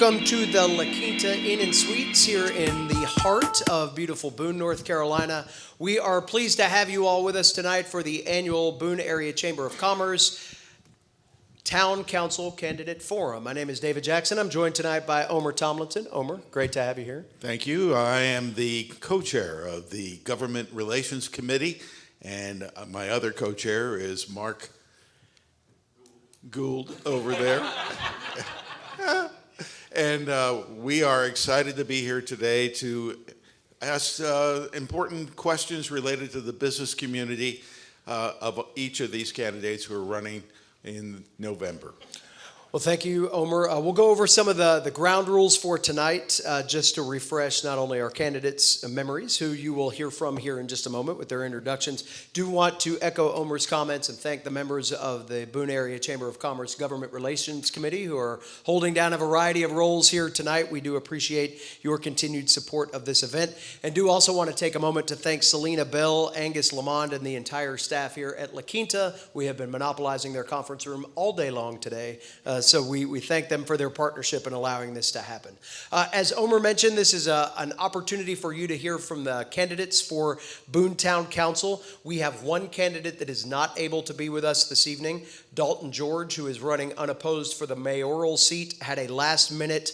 Welcome to the Quinta Inn Suites here in the heart of beautiful Boone, North Carolina. We are pleased to have you all with us tonight for the annual Boone Area Chamber of Commerce Town Council Candidate Forum. My name is David Jackson. I'm joined tonight by Omer Tomlinson. Omer, great to have you here. Thank you. I am the co-chair of the Government Relations Committee, and my other co-chair is Mark Gould over there. And we are excited to be here today to ask important questions related to the business community of each of these candidates who are running in November. Well, thank you, Omer. We'll go over some of the ground rules for tonight, just to refresh not only our candidates' memories, who you will hear from here in just a moment with their introductions. Do want to echo Omer's comments and thank the members of the Boone Area Chamber of Commerce Government Relations Committee who are holding down a variety of roles here tonight. We do appreciate your continued support of this event, and do also want to take a moment to thank Selena Bell, Angus Lamond, and the entire staff here at La Quinta. We have been monopolizing their conference room all day long today. So we thank them for their partnership in allowing this to happen. As Omer mentioned, this is an opportunity for you to hear from the candidates for Boone Town Council. We have one candidate that is not able to be with us this evening. Dalton George, who is running unopposed for the mayoral seat, had a last-minute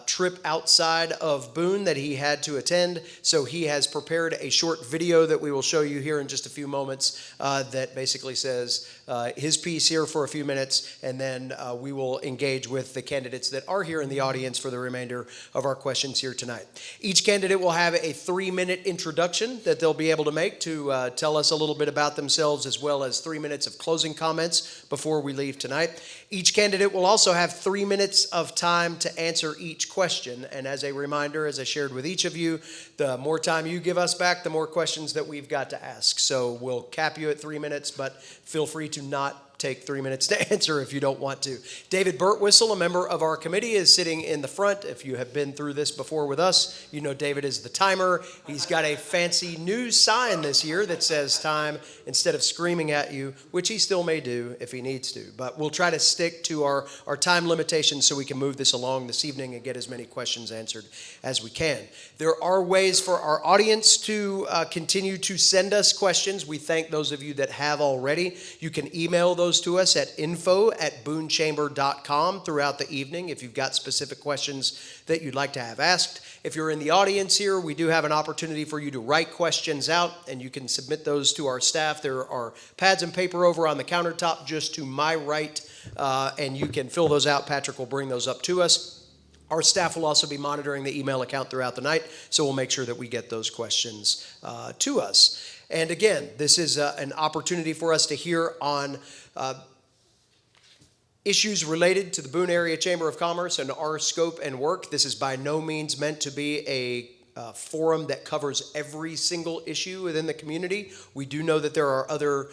trip outside of Boone that he had to attend, so he has prepared a short video that we will show you here in just a few moments that basically says his piece here for a few minutes, and then we will engage with the candidates that are here in the audience for the remainder of our questions here tonight. Each candidate will have a 3-minute introduction that they'll be able to make to tell us a little bit about themselves, as well as 3 minutes of closing comments before we leave tonight. Each candidate will also have 3 minutes of time to answer each question, and as a reminder, as I shared with each of you, the more time you give us back, the more questions that we've got to ask. So we'll cap you at 3 minutes, but feel free to not take 3 minutes to answer if you don't want to. David Burtwhistle, a member of our committee, is sitting in the front. If you have been through this before with us, you know David is the timer. He's got a fancy new sign this year that says time instead of screaming at you, which he still may do if he needs to. But we'll try to stick to our time limitations so we can move this along this evening and get as many questions answered as we can. There are ways for our audience to continue to send us questions. We thank those of you that have already. You can email those to us at info@boonechamber.com throughout the evening if you've got specific questions that you'd like to have asked. If you're in the audience here, we do have an opportunity for you to write questions out, and you can submit those to our staff. There are pads and paper over on the countertop just to my right, and you can fill those out. Patrick will bring those up to us. Our staff will also be monitoring the email account throughout the night, so we'll make sure that we get those questions to us. And again, this is an opportunity for us to hear on issues related to the Boone Area Chamber of Commerce and our scope and work. This is by no means meant to be a forum that covers every single issue within the community. We do know that there are other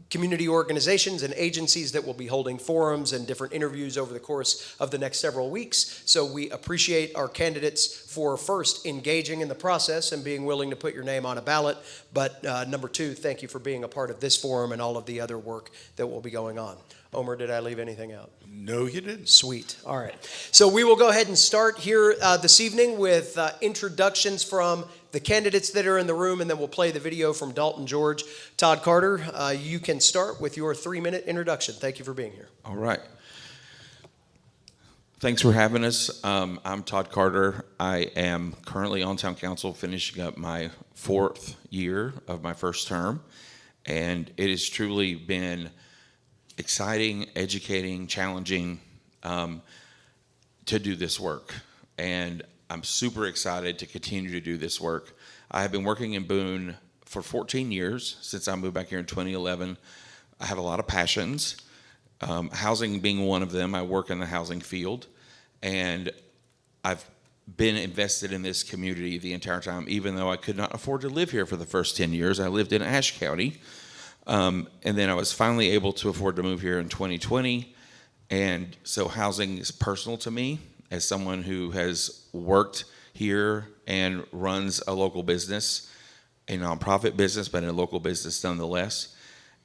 community organizations and agencies that will be holding forums and different interviews over the course of the next several weeks. So we appreciate our candidates for first engaging in the process and being willing to put your name on a ballot. But number two, thank you for being a part of this forum and all of the other work that will be going on. Omer, did I leave anything out? No, you didn't. Sweet. All right. So we will go ahead and start here this evening with introductions from the candidates that are in the room, and then we'll play the video from Dalton George. Todd Carter, you can start with your 3-minute introduction. Thank you for being here. All right. Thanks for having us. I'm Todd Carter. I am currently on town council, finishing up my 4th year of my first term, and it has truly been exciting, educating, challenging to do this work. And I'm super excited to continue to do this work. I have been working in Boone for 14 years, since I moved back here in 2011. I have a lot of passions, housing being one of them. I work in the housing field, and I've been invested in this community the entire time, even though I could not afford to live here for the first 10 years. I lived in Ashe County. And then I was finally able to afford to move here in 2020. And so housing is personal to me as someone who has worked here and runs a local business, a nonprofit business, but a local business nonetheless.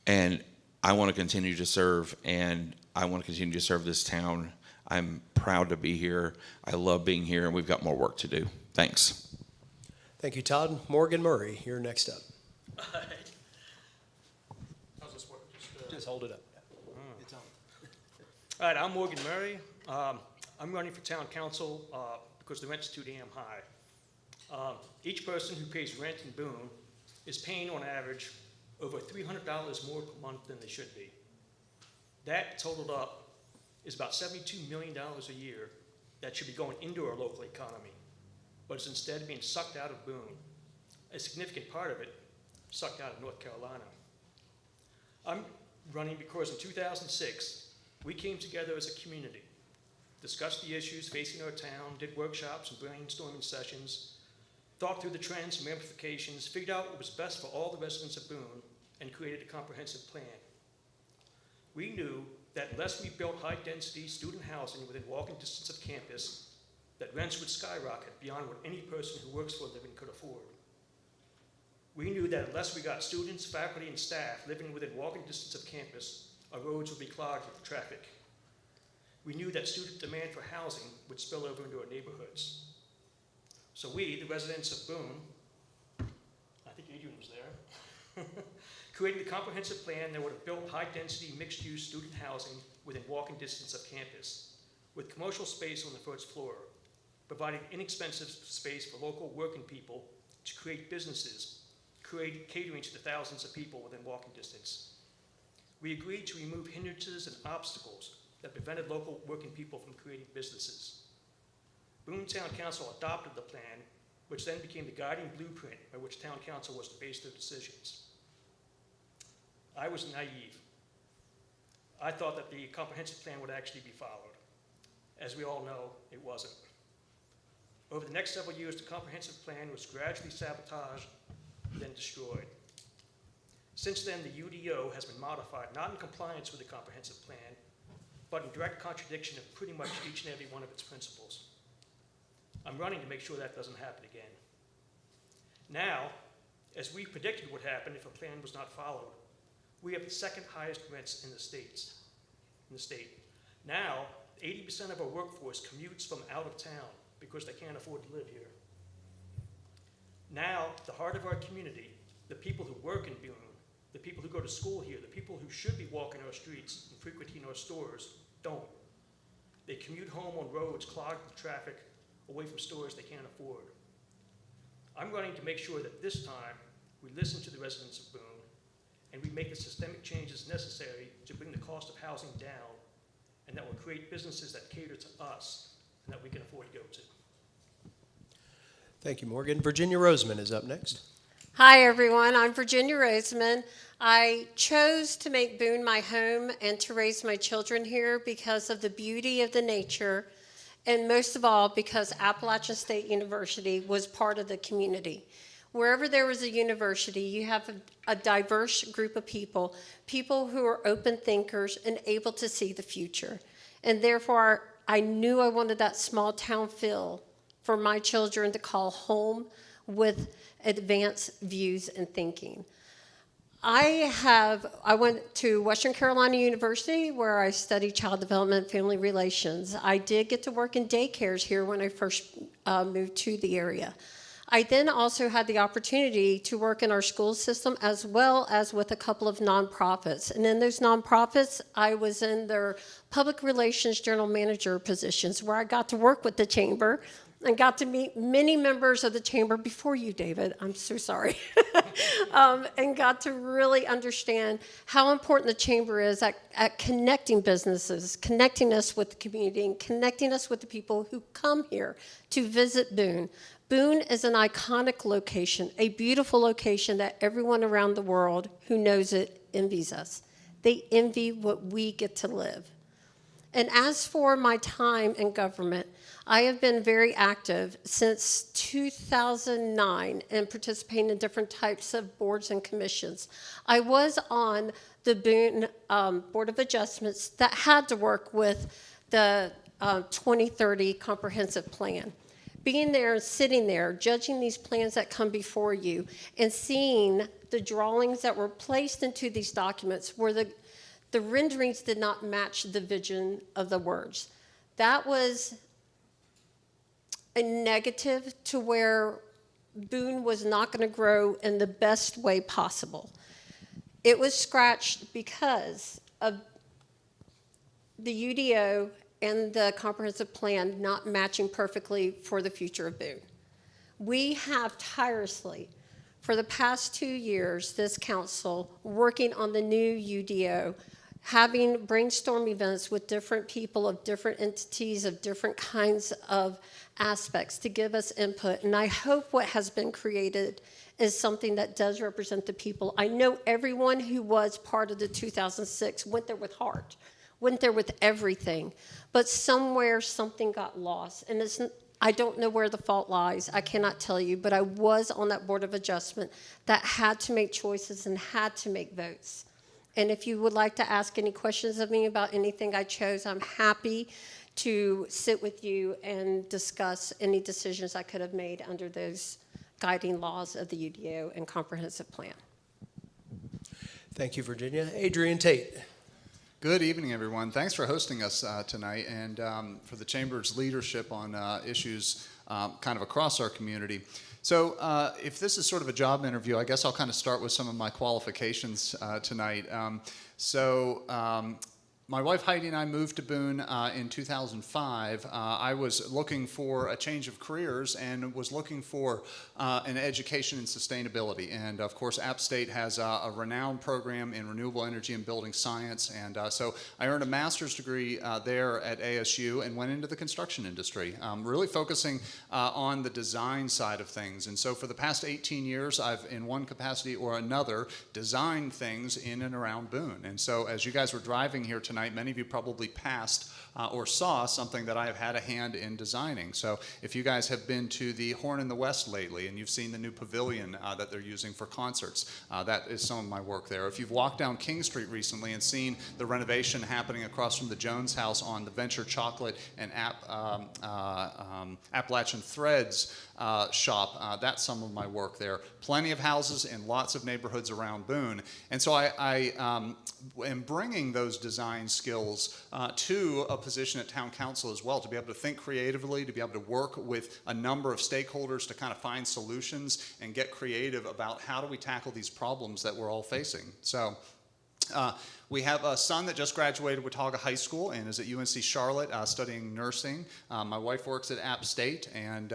And I want to continue to serve, and I want to continue to serve this town. I'm proud to be here. I love being here, and we've got more work to do. Thanks. Thank you, Todd. Morgan Murray, you're next up. All right. How's this work? Just hold it up. It's on. All right, I'm Morgan Murray. I'm running for town council because the rent's too damn high. Each person who pays rent in Boone is paying on average over $300 more per month than they should be. That totaled up is about $72 million a year that should be going into our local economy, but is instead being sucked out of Boone. A significant part of it sucked out of North Carolina. I'm running because in 2006, we came together as a community, discussed the issues facing our town, did workshops and brainstorming sessions, thought through the trends and ramifications, figured out what was best for all the residents of Boone, and created a comprehensive plan. We knew that unless we built high-density student housing within walking distance of campus, that rents would skyrocket beyond what any person who works for a living could afford. We knew that unless we got students, faculty, and staff living within walking distance of campus, our roads would be clogged with traffic. We knew that student demand for housing would spill over into our neighborhoods. So we, the residents of Boone, I think Adrian was there, created a comprehensive plan that would have built high-density, mixed-use student housing within walking distance of campus, with commercial space on the first floor, providing inexpensive space for local working people to create businesses, catering to the thousands of people within walking distance. We agreed to remove hindrances and obstacles that prevented local working people from creating businesses. Boone Town Council adopted the plan, which then became the guiding blueprint by which Town Council was to base their decisions. I was naive. I thought that the comprehensive plan would actually be followed. As we all know, it wasn't. Over the next several years, the comprehensive plan was gradually sabotaged, then destroyed. Since then, the UDO has been modified, not in compliance with the comprehensive plan, but in direct contradiction of pretty much each and every one of its principles. I'm running to make sure that doesn't happen again. Now, as we predicted would happen if a plan was not followed, we have the second highest rents in the state. Now, 80% of our workforce commutes from out of town because they can't afford to live here. Now, the heart of our community, the people who work in Boone, the people who go to school here, the people who should be walking our streets and frequenting our stores, don't. They commute home on roads clogged with traffic, away from stores they can't afford. I'm running to make sure that this time we listen to the residents of Boone and we make the systemic changes necessary to bring the cost of housing down, and that will create businesses that cater to us and that we can afford to go to. Thank you, Morgan. Virginia Roseman is up next. Hi, everyone. I'm Virginia Roseman. I chose to make Boone my home and to raise my children here because of the beauty of the nature, and most of all, because Appalachian State University was part of the community. Wherever there was a university, you have a diverse group of people who are open thinkers and able to see the future. And therefore, I knew I wanted that small town feel for my children to call home with advanced views and thinking. I went to Western Carolina University where I studied child development and family relations. I did get to work in daycares here when I first moved to the area. I then also had the opportunity to work in our school system as well as with a couple of nonprofits. And in those nonprofits, I was in their public relations general manager positions where I got to work with the chamber and got to meet many members of the chamber before you, David. I'm so sorry. And got to really understand how important the chamber is at connecting businesses, connecting us with the community, and connecting us with the people who come here to visit Boone. Boone is an iconic location, a beautiful location that everyone around the world who knows it envies us. They envy what we get to live. And as for my time in government, I have been very active since 2009 in participating in different types of boards and commissions. I was on the Boone Board of Adjustments that had to work with the 2030 comprehensive plan. Being there and sitting there, judging these plans that come before you, and seeing the drawings that were placed into these documents where the renderings did not match the vision of the words. that was a negative to where Boone was not going to grow in the best way possible. It was scratched because of the UDO and the comprehensive plan not matching perfectly for the future of Boone. We have tirelessly, for the past 2 years, this council, working on the new UDO, having brainstorm events with different people of different entities of different kinds of aspects to give us input. And I hope what has been created is something that does represent the people. I know everyone who was part of the 2006 went there with heart, went there with everything, but somewhere something got lost. And I don't know where the fault lies. I cannot tell you, but I was on that board of adjustment that had to make choices and had to make votes. And if you would like to ask any questions of me about anything I chose, I'm happy to sit with you and discuss any decisions I could have made under those guiding laws of the UDO and comprehensive plan. Thank you, Virginia. Adrian Tait. Good evening, everyone. Thanks for hosting us tonight and for the Chamber's leadership on issues kind of across our community. So if this is sort of a job interview, I guess I'll kind of start with some of my qualifications tonight. My wife Heidi and I moved to Boone in 2005. I was looking for a change of careers and was looking for an education in sustainability. And of course, App State has a renowned program in renewable energy and building science. And so I earned a master's degree there at ASU and went into the construction industry, really focusing on the design side of things. And so for the past 18 years, I've in one capacity or another designed things in and around Boone. And so as you guys were driving here tonight, many of you probably passed or saw something that I have had a hand in designing. So if you guys have been to the Horn in the West lately and you've seen the new pavilion that they're using for concerts, that is some of my work there. If you've walked down King Street recently and seen the renovation happening across from the Jones House on the Venture Chocolate and Appalachian Threads shop, that's some of my work there. Plenty of houses in lots of neighborhoods around Boone. And so I am bringing those design skills to a position at town council as well, to be able to think creatively, to be able to work with a number of stakeholders to kind of find solutions and get creative about how do we tackle these problems that we're all facing. So we have a son that just graduated Watauga High School and is at UNC Charlotte studying nursing. My wife works at App State, and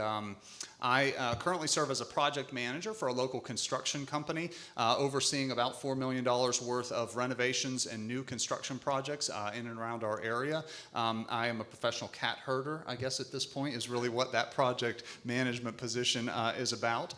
I currently serve as a project manager for a local construction company, overseeing about $4 million worth of renovations and new construction projects in and around our area. I am a professional cat herder, I guess at this point, is really what that project management position is about.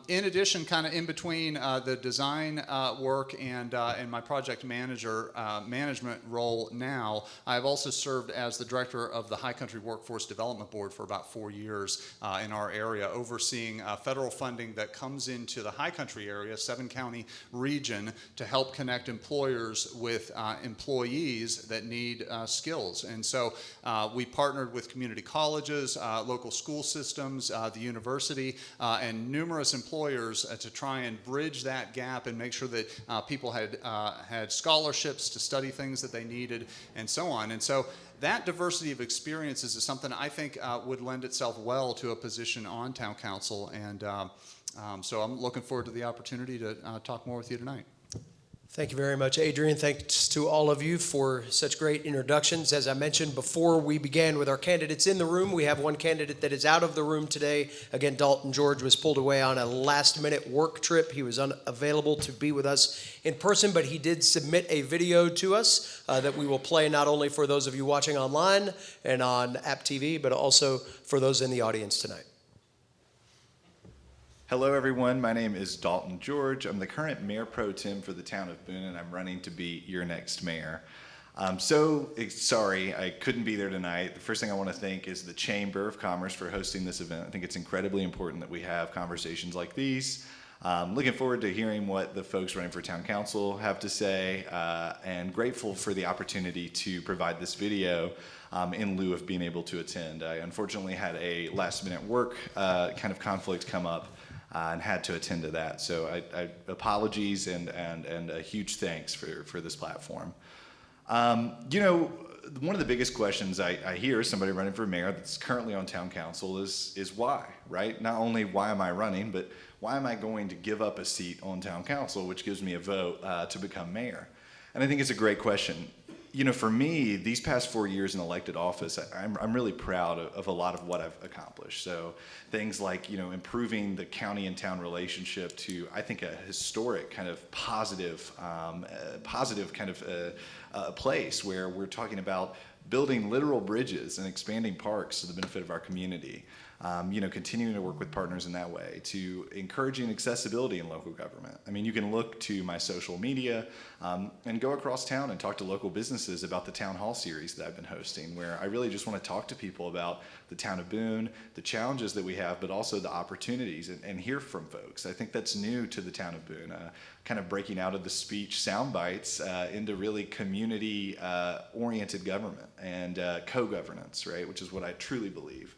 In addition, kind of in between the design work and my project management role now, I've also served as the director of the High Country Workforce Development Board for about 4 years in our area, overseeing federal funding that comes into the High Country area, 7-county region, to help connect employers with employees that need skills. And so we partnered with community colleges, local school systems, the university, and numerous employers to try and bridge that gap and make sure that people had scholarships to study things that they needed and so on. And so that diversity of experiences is something I think would lend itself well to a position on town council. And so I'm looking forward to the opportunity to talk more with you tonight. Thank you very much, Adrian. Thanks to all of you for such great introductions. As I mentioned before we began with our candidates in the room, we have one candidate that is out of the room today. Again, Dalton George was pulled away on a last-minute work trip. He was unavailable to be with us in person, but he did submit a video to us that we will play not only for those of you watching online and on App TV, but also for those in the audience tonight. Hello, everyone. My name is Dalton George. I'm the current mayor pro tem for the town of Boone, and I'm running to be your next mayor. I'm so sorry I couldn't be there tonight. The first thing I want to thank is the Chamber of Commerce for hosting this event. I think it's incredibly important that we have conversations like these. Looking forward to hearing what the folks running for town council have to say, and grateful for the opportunity to provide this video in lieu of being able to attend. I unfortunately had a last-minute work kind of conflict come up and had to attend to that. So I apologies and a huge thanks for this platform. You know, one of the biggest questions I hear somebody running for mayor that's currently on town council is why, right? Not only why am I running, but why am I going to give up a seat on town council, which gives me a vote to become mayor? And I think it's a great question. You know, for me, these past 4 years in elected office, I'm really proud of a lot of what I've accomplished. So things like, you know, improving the county and town relationship to, I think, a historic kind of positive kind of place where we're talking about building literal bridges and expanding parks to the benefit of our community. You know, continuing to work with partners in that way, to encouraging accessibility in local government. I mean, you can look to my social media and go across town and talk to local businesses about the town hall series that I've been hosting, where I really just want to talk to people about the town of Boone, the challenges that we have, but also the opportunities, and hear from folks. I think that's new to the town of Boone, kind of breaking out of the speech sound bites into really community oriented government and co-governance, right, which is what I truly believe.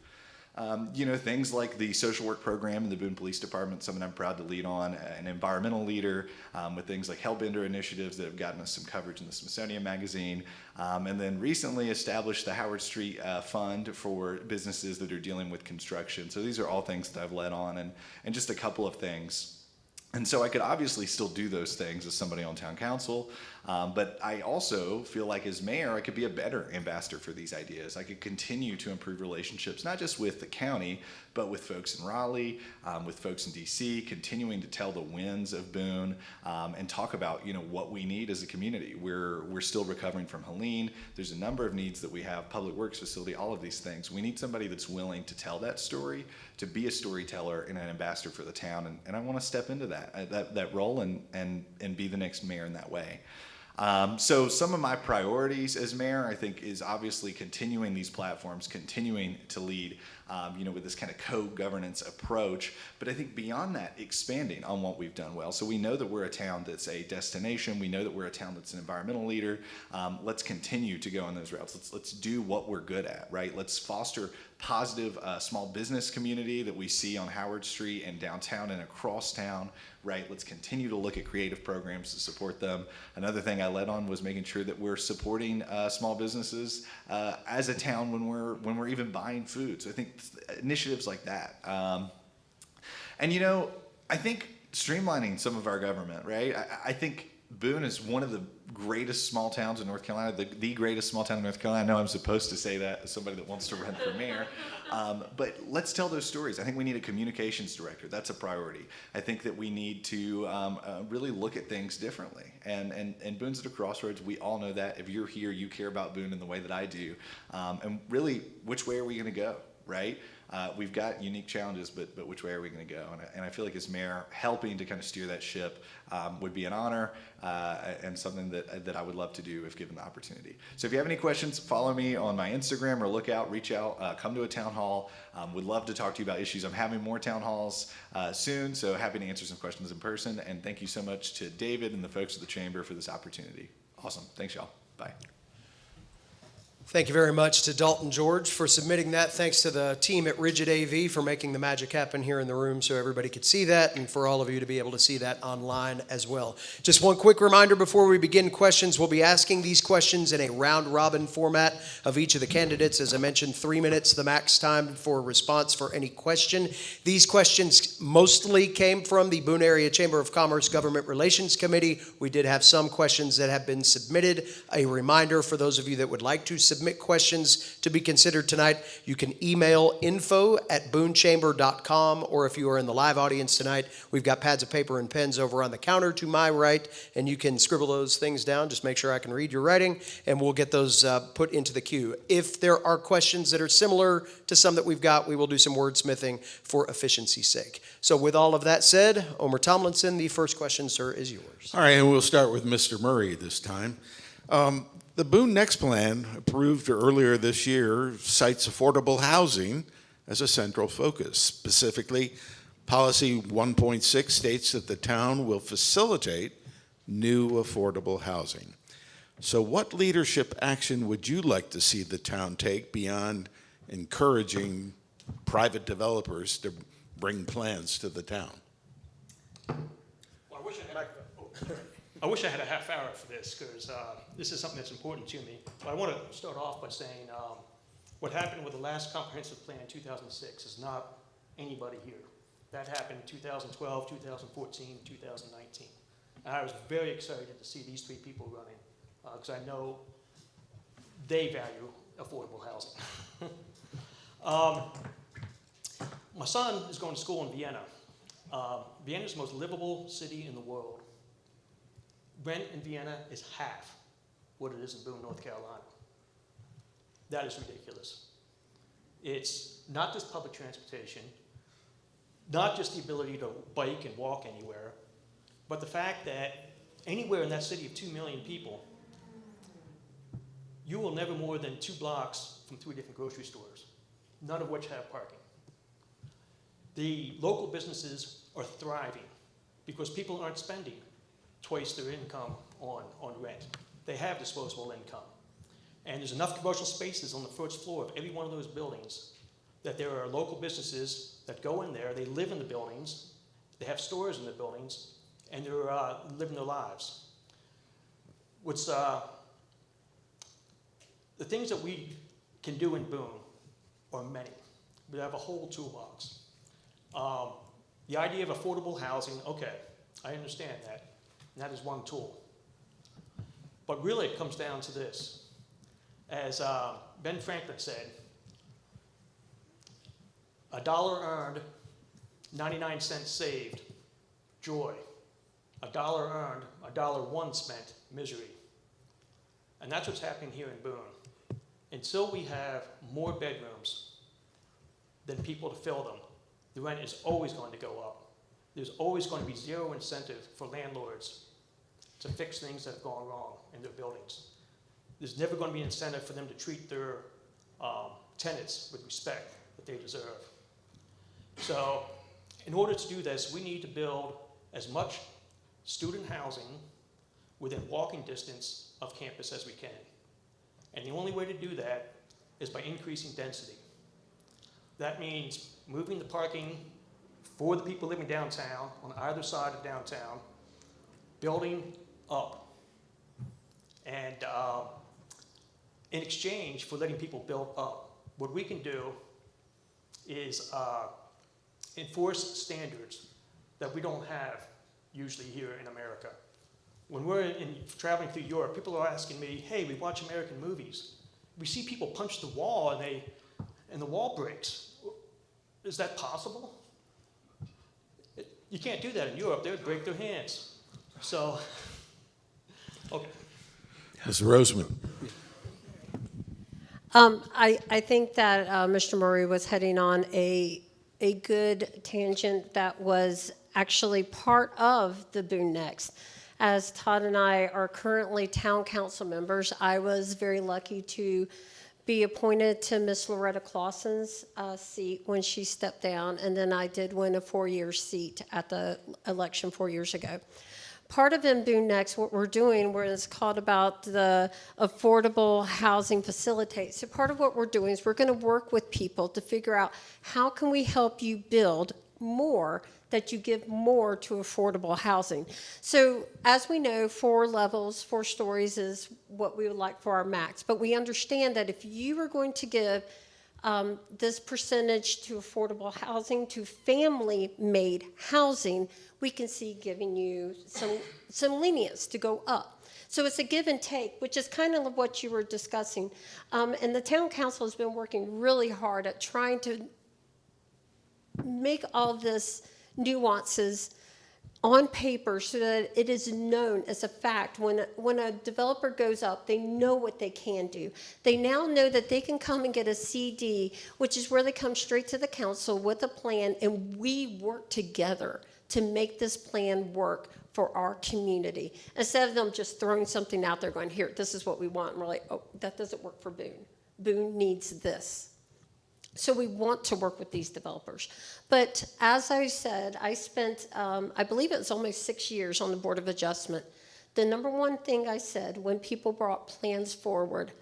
You know, things like the social work program in the Boone Police Department, something I'm proud to lead on, an environmental leader with things like Hellbender initiatives that have gotten us some coverage in the Smithsonian Magazine, and then recently established the Howard Street Fund for businesses that are dealing with construction. So these are all things that I've led on, and just a couple of things. And so I could obviously still do those things as somebody on town council, but I also feel like as mayor, I could be a better ambassador for these ideas. I could continue to improve relationships, not just with the county, but with folks in Raleigh, with folks in DC, continuing to tell the wins of Boone, and talk about, you know, what we need as a community. We're still recovering from Helene. There's a number of needs that we have, public works facility, all of these things. We need somebody that's willing to tell that story, to be a storyteller and an ambassador for the town, and I want to step into that role and be the next mayor in that way. So some of my priorities as mayor, I think, is obviously continuing these platforms, continuing to lead, you know, with this kind of co-governance approach. But I think beyond that, expanding on what we've done well. So we know that we're a town that's a destination. We know that we're a town that's an environmental leader. Let's continue to go on those routes. Let's do what we're good at, right? Let's foster positive small business community that we see on Howard Street and downtown and across town, right? Let's continue to look at creative programs to support them. Another thing I led on was making sure that we're supporting small businesses as a town when we're even buying food. So I think initiatives like that. And you know, I think streamlining some of our government, right? I think Boone is one of the greatest small towns in North Carolina, the greatest small town in North Carolina. I know I'm supposed to say that as somebody that wants to run for mayor, but let's tell those stories. I think we need a communications director. That's a priority. I think that we need to really look at things differently. And Boone's at a crossroads. We all know that. If you're here, you care about Boone in the way that I do. And really, which way are we going to go, right? We've got unique challenges, but which way are we going to go? And I feel like as mayor, helping to kind of steer that ship would be an honor and something that I would love to do if given the opportunity. So if you have any questions, follow me on my Instagram or look out, reach out, come to a town hall. Would love to talk to you about issues. I'm having more town halls soon, so happy to answer some questions in person. And thank you so much to David and the folks at the Chamber for this opportunity. Awesome. Thanks, y'all. Bye. Thank you very much to Dalton George for submitting that. Thanks to the team at Rigid AV for making the magic happen here in the room so everybody could see that, and for all of you to be able to see that online as well. Just one quick reminder before we begin questions. We'll be asking these questions in a round-robin format of each of the candidates. As I mentioned, 3 minutes, the max time for response for any question. These questions mostly came from the Boone Area Chamber of Commerce Government Relations Committee. We did have some questions that have been submitted. A reminder for those of you that would like to submit questions to be considered tonight, you can email info@boonechamber.com, or if you are in the live audience tonight, we've got pads of paper and pens over on the counter to my right, and you can scribble those things down. Just make sure I can read your writing, and we'll get those put into the queue. If there are questions that are similar to some that we've got, we will do some wordsmithing for efficiency's sake. So with all of that said, Omer Tomlinson, the first question, sir, is yours. All right, and we'll start with Mr. Murray this time. The Boone Next Plan, approved earlier this year, cites affordable housing as a central focus. Specifically, Policy 1.6 states that the town will facilitate new affordable housing. So what leadership action would you like to see the town take beyond encouraging private developers to bring plans to the town? Well, I wish I had I wish I had a half hour for this because this is something that's important to me. But I want to start off by saying what happened with the last comprehensive plan in 2006 is not anybody here. That happened in 2012, 2014, 2019. And I was very excited to see these three people running because I know they value affordable housing. My son is going to school in Vienna. Vienna is the most livable city in the world. Rent in Vienna is half what it is in Boone, North Carolina. That is ridiculous. It's not just public transportation, not just the ability to bike and walk anywhere, but the fact that anywhere in that city of 2 million people, you will never more than 2 blocks from 3 different grocery stores, none of which have parking. The local businesses are thriving because people aren't spending twice their income on rent. They have disposable income. And there's enough commercial spaces on the first floor of every one of those buildings that there are local businesses that go in there, they live in the buildings, they have stores in the buildings, and they're living their lives. What's, the things that we can do in Boone are many. We have a whole toolbox. The idea of affordable housing, okay, I understand that. And that is one tool. But really it comes down to this. As Ben Franklin said, $1 earned, 99 cents saved, joy. $1 earned, $1 spent, misery. And that's what's happening here in Boone. Until we have more bedrooms than people to fill them, the rent is always going to go up. There's always going to be zero incentive for landlords to fix things that have gone wrong in their buildings. There's never going to be an incentive for them to treat their tenants with respect that they deserve. So in order to do this, we need to build as much student housing within walking distance of campus as we can. And the only way to do that is by increasing density. That means moving the parking for the people living downtown, on either side of downtown, building up. And in exchange for letting people build up, what we can do is enforce standards that we don't have usually here in America. When we're traveling through Europe, people are asking me, hey, we watch American movies. We see people punch the wall and the wall breaks. Is that possible? You can't do that in Europe. They would break their hands. So, okay. Mr. Roseman. I think that Mr. Murray was heading on a good tangent that was actually part of the Boone Next. As Todd and I are currently town council members, I was very lucky to be appointed to Miss Loretta Clausen's seat when she stepped down, and then I did win a 4-year seat at the election 4 years ago. Part of in Boone Next, what we're doing, where it's called about the affordable housing facilitate. So part of what we're doing is we're going to work with people to figure out how can we help you build more, that you give more to affordable housing. So as we know, 4 levels, 4 stories is what we would like for our max. But we understand that if you are going to give this percentage to affordable housing, to family-made housing, we can see giving you some lenience to go up. So it's a give and take, which is kind of what you were discussing. And the town council has been working really hard at trying to make all this nuances on paper so that it is known as a fact. When a developer goes up, they know what they can do. They now know that they can come and get a CD, which is where they come straight to the council with a plan, and we work together to make this plan work for our community. Instead of them just throwing something out there going, here, this is what we want, and we're like, oh, that doesn't work for Boone. Boone needs this. So we want to work with these developers. But as I said, I spent, I believe it was almost 6 years on the Board of Adjustment. The number one thing I said when people brought plans forward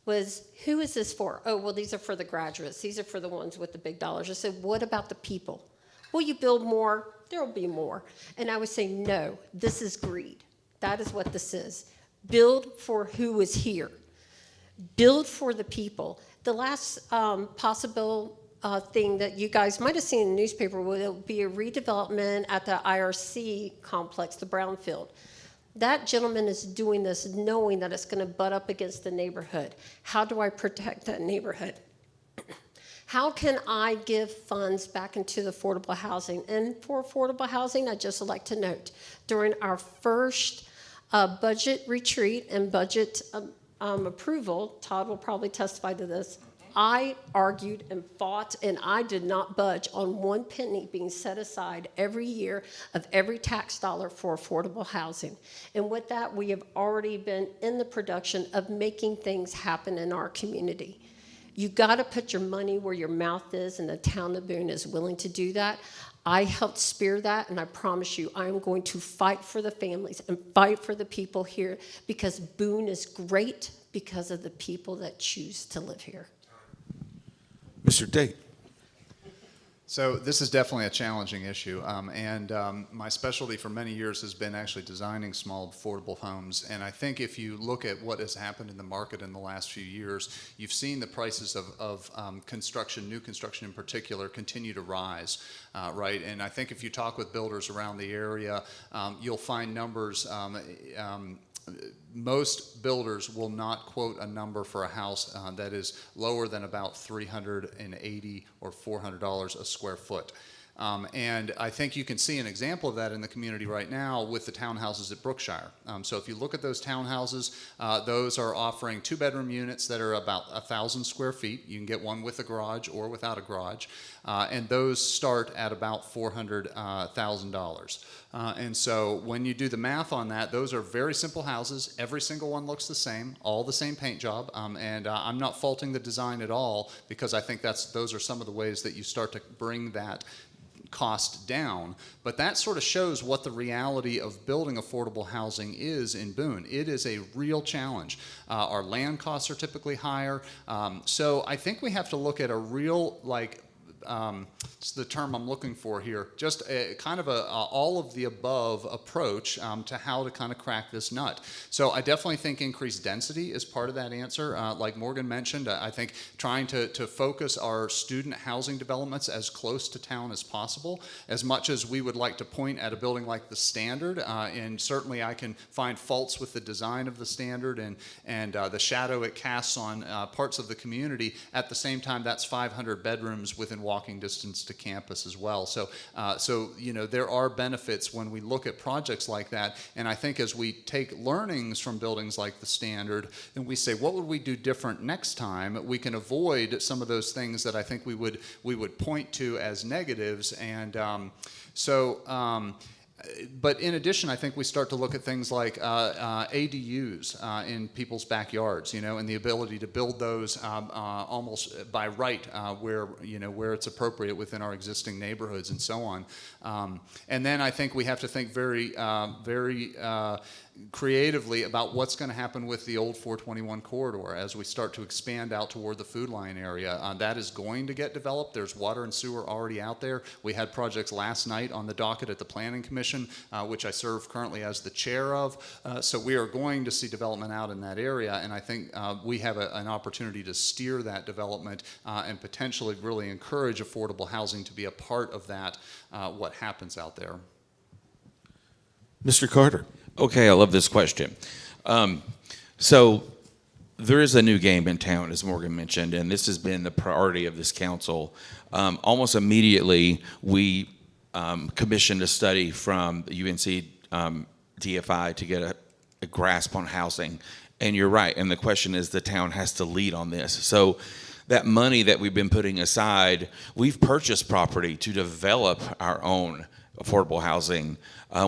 was, who is this for? Oh, well, these are for the graduates. These are for the ones with the big dollars. I said, what about the people? Will you build more? There will be more. And I would say, no, this is greed. That is what this is. Build for who is here. Build for the people. The last possible thing that you guys might have seen in the newspaper would be a redevelopment at the IRC complex, the Brownfield. That gentleman is doing this knowing that it's going to butt up against the neighborhood. How do I protect that neighborhood? How can I give funds back into the affordable housing? And for affordable housing, I'd just like to note, during our first budget retreat and budget approval, Todd will probably testify to this, I argued and fought, and I did not budge on 1 penny being set aside every year of every tax dollar for affordable housing. And with that, we have already been in the production of making things happen in our community. You got to put your money where your mouth is, and the town of Boone is willing to do that. I helped spear that, and I promise you, I am going to fight for the families and fight for the people here, because Boone is great because of the people that choose to live here. Mr. Tait. So this is definitely a challenging issue, and my specialty for many years has been actually designing small affordable homes. And I think if you look at what has happened in the market in the last few years, you've seen the prices of construction, new construction in particular, continue to rise, right? And I think if you talk with builders around the area, you'll find numbers. Most builders will not quote a number for a house that is lower than about $380 or $400 a square foot. And I think you can see an example of that in the community right now with the townhouses at Brookshire. So if you look at those townhouses, those are offering 2-bedroom units that are about 1,000 square feet. You can get one with a garage or without a garage. And those start at about $400,000. And so when you do the math on that, those are very simple houses. Every single one looks the same, all the same paint job. And I'm not faulting the design at all, because I think those are some of the ways that you start to bring that cost down. But that sort of shows what the reality of building affordable housing is in Boone. It is a real challenge. Our land costs are typically higher. So I think we have to look at a real, it's the term I'm looking for here, just a kind of a all of the above approach to how to kind of crack this nut. So I definitely think increased density is part of that answer. Like Morgan mentioned, I think trying to focus our student housing developments as close to town as possible, as much as we would like to point at a building like the Standard, and certainly I can find faults with the design of the Standard and the shadow it casts on parts of the community. At the same time, that's 500 bedrooms within walking distance to campus as well. So you know, there are benefits when we look at projects like that. And I think as we take learnings from buildings like the Standard and we say, what would we do different next time? We can avoid some of those things that I think we would point to as negatives. And but in addition, I think we start to look at things like ADUs in people's backyards, you know, and the ability to build those almost by right where it's appropriate within our existing neighborhoods and so on. And then I think we have to think very creatively about what's going to happen with the old 421 corridor as we start to expand out toward the Food Line area. That is going to get developed. There's water and sewer already out there. We had projects last night on the docket at the Planning Commission, which I serve currently as the chair of. So we are going to see development out in that area, and I think we have an opportunity to steer that development and potentially really encourage affordable housing to be a part of that, what happens out there. Mr. Carter. Okay, I love this question. So there is a new game in town, as Morgan mentioned, and this has been the priority of this council. Almost immediately, we commissioned a study from the UNC DFI to get a grasp on housing. And you're right, and the question is the town has to lead on this. So that money that we've been putting aside, we've purchased property to develop our own affordable housing.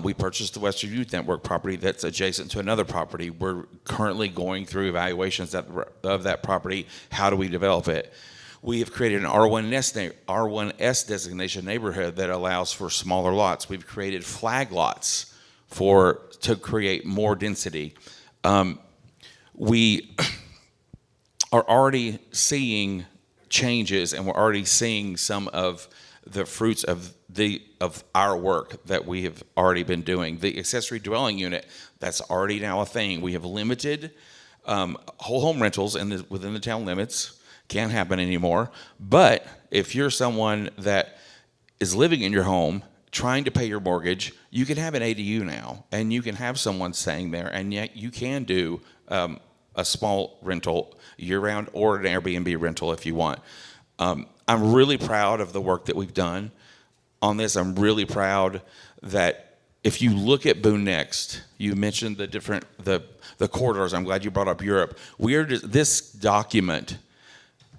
We purchased the Western Youth Network property that's adjacent to another property. We're currently going through evaluations of that property. How do we develop it? We have created an R1S designation neighborhood that allows for smaller lots. We've created flag lots to create more density. We are already seeing changes, and we're already seeing some of the fruits of of our work that we have already been doing. The accessory dwelling unit, that's already now a thing. We have limited whole home rentals within the town limits. Can't happen anymore. But if you're someone that is living in your home, trying to pay your mortgage, you can have an ADU now, and you can have someone staying there, and yet you can do a small rental year-round or an Airbnb rental if you want. I'm really proud of the work that we've done on this. I'm really proud that if you look at Boone Next, you mentioned the corridors. I'm glad you brought up Europe. This document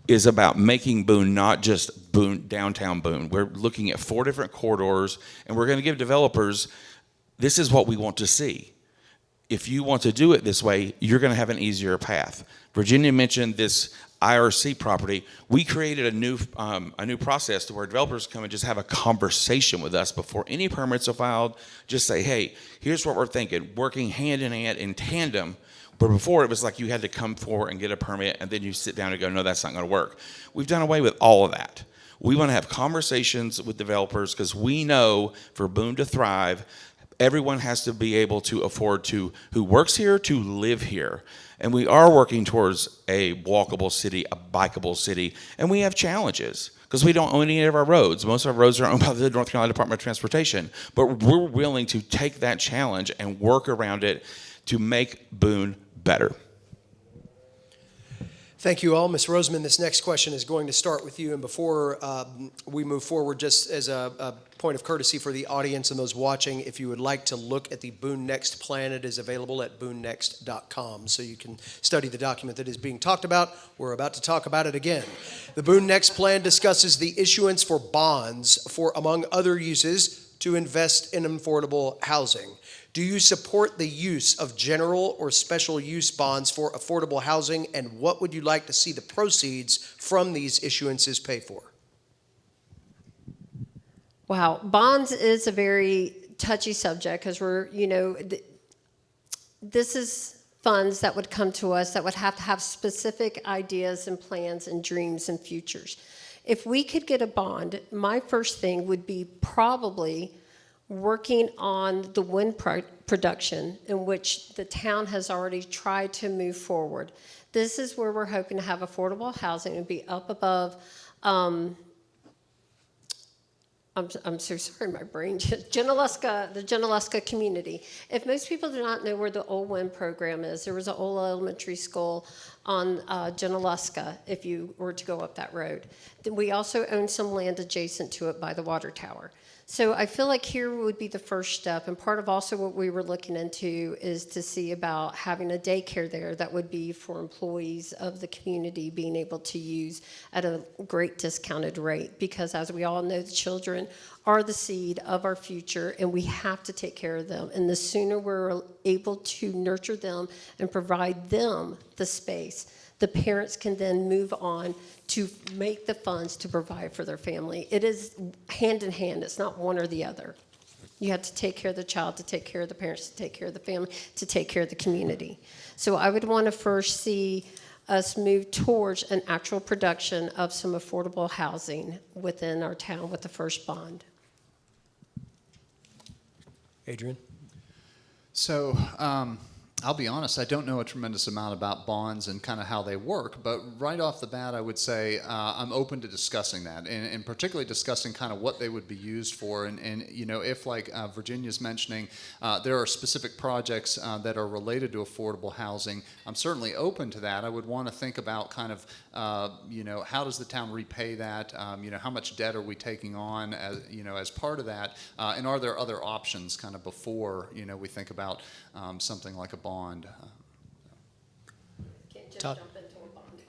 is about making Boone not just Boone, downtown Boone. We're looking at 4 different corridors, and we're going to give developers, this is what we want to see. If you want to do it this way, you're going to have an easier path. Virginia mentioned this IRC property. We created a new process to where developers come and just have a conversation with us before any permits are filed. Just say, hey, here's what we're thinking, working hand in hand in tandem. But before, it was like you had to come forward and get a permit, and then you sit down and go, no, that's not going to work. We've done away with all of that. We want to have conversations with developers because we know for Boone to thrive, everyone has to be able to afford who works here to live here. And we are working towards a walkable city, a bikeable city, and we have challenges because we don't own any of our roads. Most of our roads are owned by the North Carolina Department of Transportation, but we're willing to take that challenge and work around it to make Boone better. Thank you all. Ms. Roseman, this next question is going to start with you. And before we move forward, just as a point of courtesy for the audience and those watching, if you would like to look at the Boone Next plan, it is available at boonenext.com. So you can study the document that is being talked about. We're about to talk about it again. The Boone Next plan discusses the issuance for bonds for, among other uses, to invest in affordable housing. Do you support the use of general or special use bonds for affordable housing, and what would you like to see the proceeds from these issuances pay for? Wow, bonds is a very touchy subject because this is funds that would come to us that would have to have specific ideas and plans and dreams and futures. If we could get a bond, my first thing would be probably working on the wind production in which the town has already tried to move forward. This is where we're hoping to have affordable housing and be up above, I'm so sorry, my brain, the Junaluska community. If most people do not know where the old wind program is, there was an old elementary school on Junaluska if you were to go up that road. Then we also own some land adjacent to it by the water tower. So I feel like here would be the first step, and part of also what we were looking into is to see about having a daycare there that would be for employees of the community being able to use at a great discounted rate, because as we all know, the children are the seed of our future, and we have to take care of them. And the sooner we're able to nurture them and provide them the space, the parents can then move on to make the funds to provide for their family. It is hand in hand. It's not one or the other. You have to take care of the child, to take care of the parents, to take care of the family, to take care of the community. So I would want to first see us move towards an actual production of some affordable housing within our town with the first bond. Adrian? So I'll be honest, I don't know a tremendous amount about bonds and kind of how they work, but right off the bat, I would say I'm open to discussing that, and particularly discussing kind of what they would be used for. And you know, if like Virginia's mentioning, there are specific projects that are related to affordable housing, I'm certainly open to that. I would want to think about kind of, you know, how does the town repay that? You know, how much debt are we taking on as, you know, as part of that? And are there other options kind of before, you know, we think about something like a bond? Can't just Todd? jump into a bond.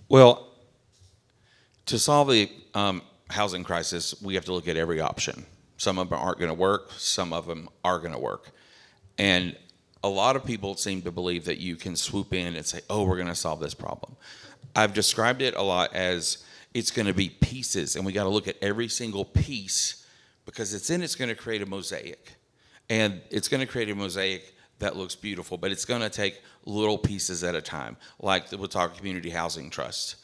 Well, to solve the housing crisis, we have to look at every option. Some of them aren't going to work. Some of them are going to work. And a lot of people seem to believe that you can swoop in and say, oh, we're going to solve this problem. I've described it a lot as it's going to be pieces, and we got to look at every single piece, because it's going to create a mosaic. And it's going to create a mosaic that looks beautiful, but it's going to take little pieces at a time, like the Watauga Community Housing Trust.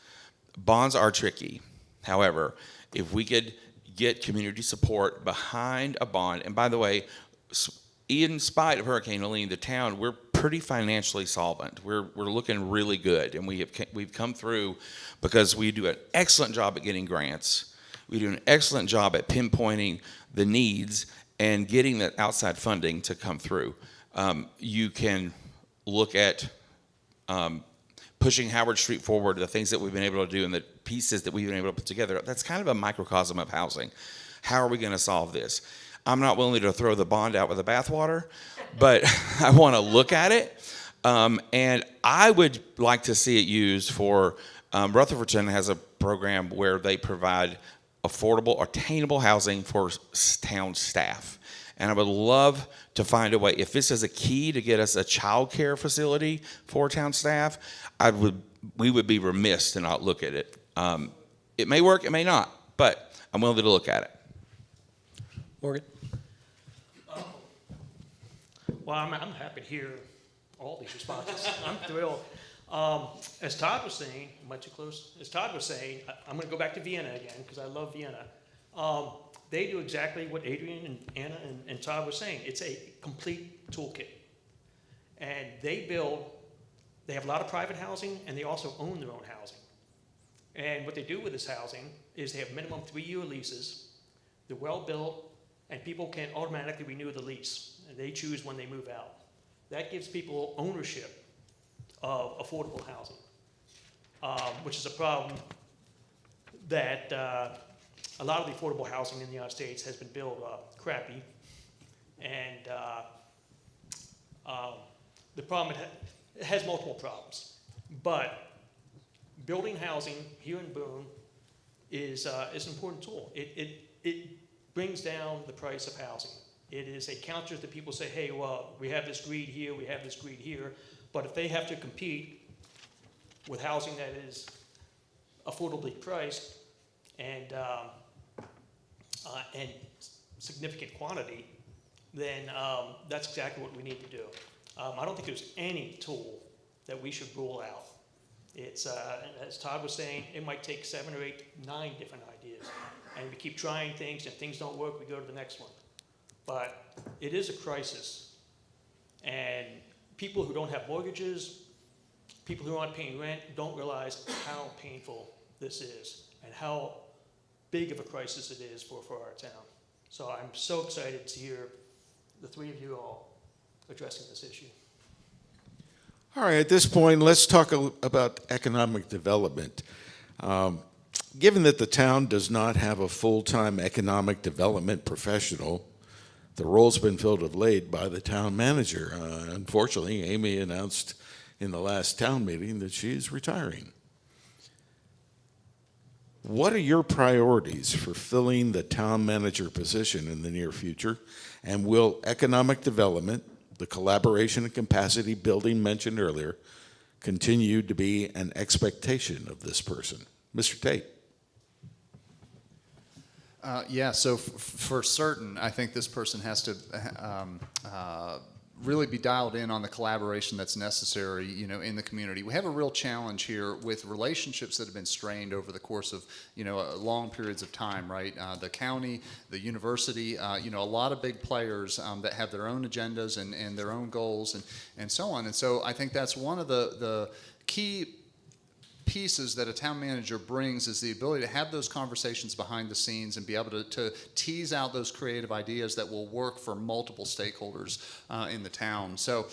Bonds are tricky. However, if we could get community support behind a bond, and by the way, in spite of Hurricane Helene, the town, we're pretty financially solvent. We're looking really good, and we've come through because we do an excellent job at getting grants. We do an excellent job at pinpointing the needs and getting that outside funding to come through. You can look at pushing Howard Street forward, the things that we've been able to do and the pieces that we've been able to put together. That's kind of a microcosm of housing. How are we going to solve this? I'm not willing to throw the bond out with the bathwater, but I want to look at it. And I would like to see it used for, Rutherfordton has a program where they provide affordable, attainable housing for town staff. And I would love to find a way, if this is a key to get us a child care facility for town staff, we would be remiss to not look at it. It may work, it may not, but I'm willing to look at it. Morgan? Well, I'm happy to hear all these responses. I'm thrilled. As Todd was saying, am I too close? As Todd was saying, I'm going to go back to Vienna again because I love Vienna. They do exactly what Adrian and Anna and Todd were saying. It's a complete toolkit. And they have a lot of private housing, and they also own their own housing. And what they do with this housing is they have minimum 3-year leases. They're well-built, and people can automatically renew the lease. And they choose when they move out. That gives people ownership of affordable housing, which is a problem that a lot of the affordable housing in the United States has been built crappy. And the problem, it has multiple problems. But building housing here in Boone is an important tool. It brings down the price of housing. It is a counter that people say, hey, well, we have this greed here, we have this greed here. But if they have to compete with housing that is affordably priced and significant quantity, then that's exactly what we need to do. I don't think there's any tool that we should rule out. It's, as Todd was saying, it might take 7 or 8, 9 different ideas. And we keep trying things, and if things don't work, we go to the next one. But it is a crisis. And people who don't have mortgages, people who aren't paying rent, don't realize how painful this is and how big of a crisis it is for our town. So I'm so excited to hear the 3 of you all addressing this issue. All right, at this point, let's talk about economic development. Given that the town does not have a full-time economic development professional, the role's been filled of late by the town manager. Unfortunately, Amy announced in the last town meeting that she's retiring. What are your priorities for filling the town manager position in the near future? And will economic development, the collaboration and capacity building mentioned earlier, continue to be an expectation of this person? Mr. Tait. Yeah, so for certain, I think this person has to really be dialed in on the collaboration that's necessary, in the community. We have a real challenge here with relationships that have been strained over the course of, long periods of time, right? The county, the university, a lot of big players that have their own agendas and their own goals and so on. And so I think that's one of the key pieces that a town manager brings is the ability to have those conversations behind the scenes and be able to tease out those creative ideas that will work for multiple stakeholders in the town. So,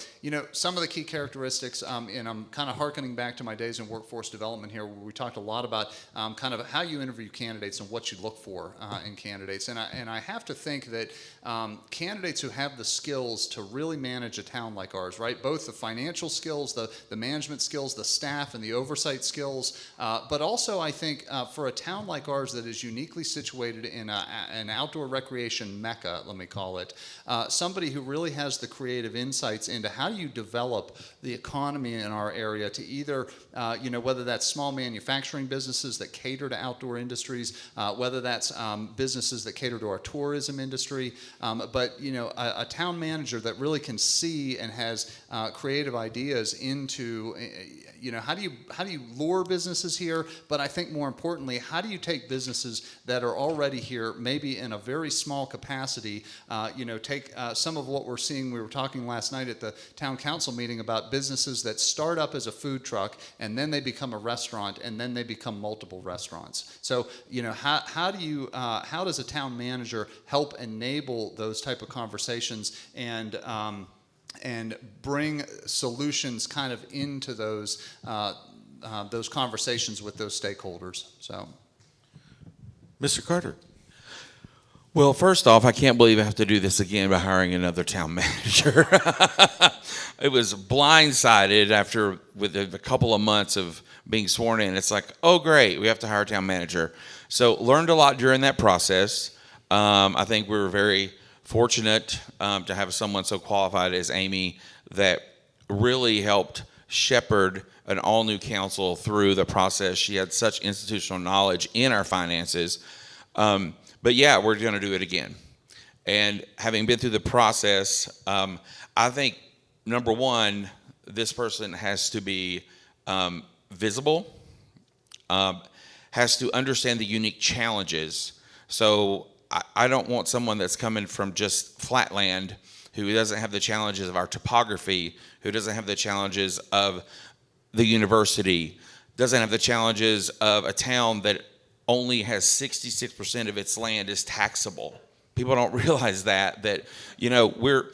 some of the key characteristics, and I'm kind of hearkening back to my days in workforce development here, where we talked a lot about kind of how you interview candidates and what you look for in candidates. And I have to think that candidates who have the skills to really manage a town like ours, right? Both the financial skills, the management skills, the staff and the oversight skills, but also I think for a town like ours that is uniquely situated in an outdoor recreation mecca, let me call it, somebody who really has the creative insights into how do you develop the economy in our area to either, whether that's small manufacturing businesses that cater to outdoor industries, whether that's businesses that cater to our tourism industry, but a town manager that really can see and has creative ideas into, how do you lure lure businesses here, but I think more importantly, how do you take businesses that are already here, maybe in a very small capacity, take some of what we're seeing. We were talking last night at the town council meeting about businesses that start up as a food truck and then they become a restaurant and then they become multiple restaurants. So, how does a town manager help enable those type of conversations and bring solutions kind of into those conversations with those stakeholders? So, Mr. Carter. Well, first off, I can't believe I have to do this again by hiring another town manager. It was blindsided with a couple of months of being sworn in. It's like, oh, great, we have to hire a town manager. So learned a lot during that process. I think we were very fortunate to have someone so qualified as Amy that really helped shepherd an all-new council through the process. She had such institutional knowledge in our finances. But yeah, we're going to do it again. And having been through the process, I think, number one, this person has to be visible, has to understand the unique challenges. So I don't want someone that's coming from just flatland who doesn't have the challenges of our topography, who doesn't have the challenges of the university, doesn't have the challenges of a town that only has 66% of its land is taxable. People don't realize that we're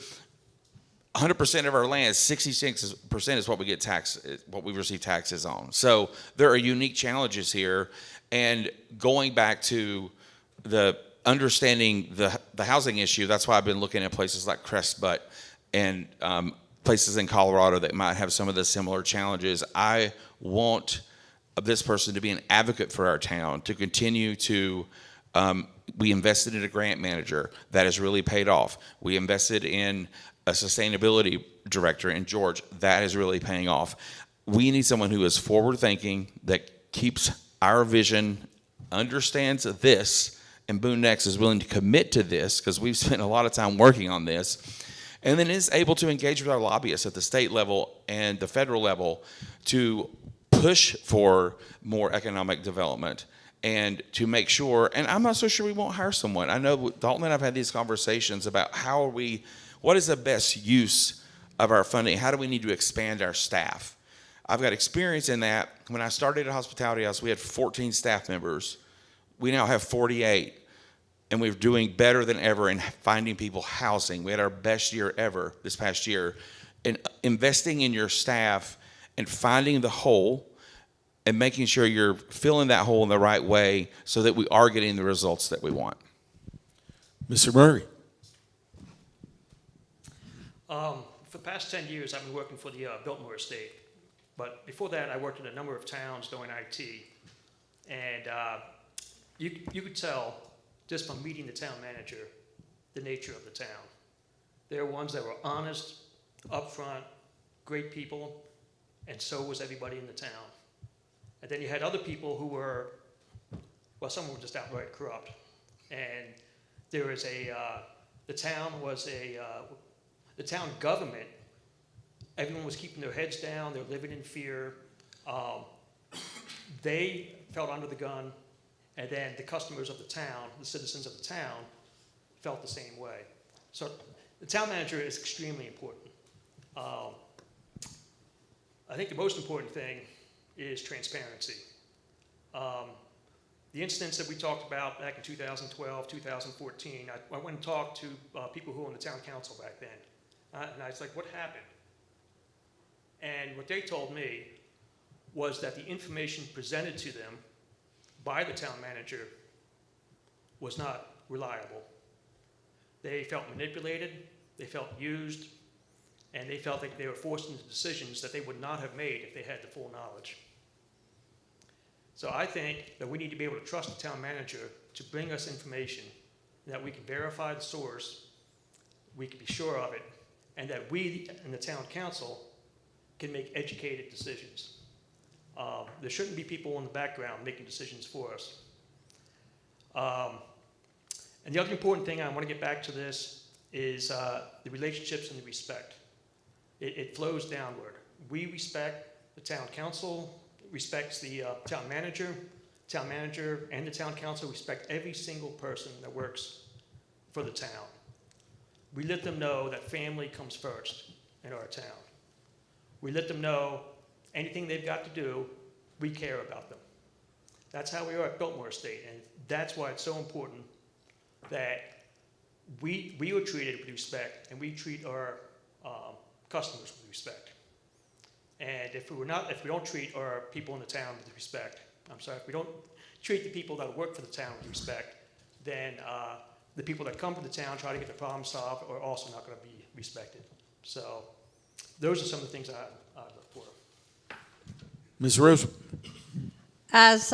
100% of our land, 66% is what we get what we receive taxes on. So there are unique challenges here, and going back to the understanding the housing issue, that's why I've been looking at places like Crest Butte and places in Colorado that might have some of the similar challenges. I want this person to be an advocate for our town, to continue to, we invested in a grant manager that has really paid off. We invested in a sustainability director in George that is really paying off. We need someone who is forward thinking, that keeps our vision, understands this, and Boone Next is willing to commit to this because we've spent a lot of time working on this, and then is able to engage with our lobbyists at the state level and the federal level to push for more economic development and to make sure, and I'm not so sure we won't hire someone. I know Dalton and I've had these conversations about what is the best use of our funding? How do we need to expand our staff? I've got experience in that. When I started at Hospitality House, we had 14 staff members. We now have 48, and we're doing better than ever in finding people housing. We had our best year ever this past year. And investing in your staff and finding the hole and making sure you're filling that hole in the right way so that we are getting the results that we want. Mr. Murray. For the past 10 years, I've been working for the Biltmore Estate. But before that, I worked in a number of towns doing IT. And you could tell just from meeting the town manager the nature of the town. There were ones that were honest, upfront, great people, and so was everybody in the town. And then you had other people who were, well, some were just outright corrupt. And there was the town government, everyone was keeping their heads down, they're living in fear. They felt under the gun, and then the customers of the town, the citizens of the town, felt the same way. So the town manager is extremely important. I think the most important thing is transparency. The incidents that we talked about back in 2012, 2014, I went and talked to people who were on the town council back then. And I was like, what happened? And what they told me was that the information presented to them by the town manager was not reliable. They felt manipulated, they felt used, and they felt like they were forced into decisions that they would not have made if they had the full knowledge. So I think that we need to be able to trust the town manager to bring us information that we can verify the source, we can be sure of it, and that we and the town council can make educated decisions. There shouldn't be people in the background making decisions for us. And the other important thing, I want to get back to this, is the relationships and the respect. It flows downward. We respect the town council, respects the town manager and the town council respect every single person that works for the town. We let them know that family comes first in our town. We let them know anything they've got to do, we care about them. That's how we are at Biltmore Estate, and that's why it's so important that we are treated with respect, and we treat our customers with respect. And if we don't treat our people in the town with respect, if we don't treat the people that work for the town with respect, then the people that come to the town, try to get the problem solved, are also not going to be respected. So those are some of the things I look for. Ms. Rose? As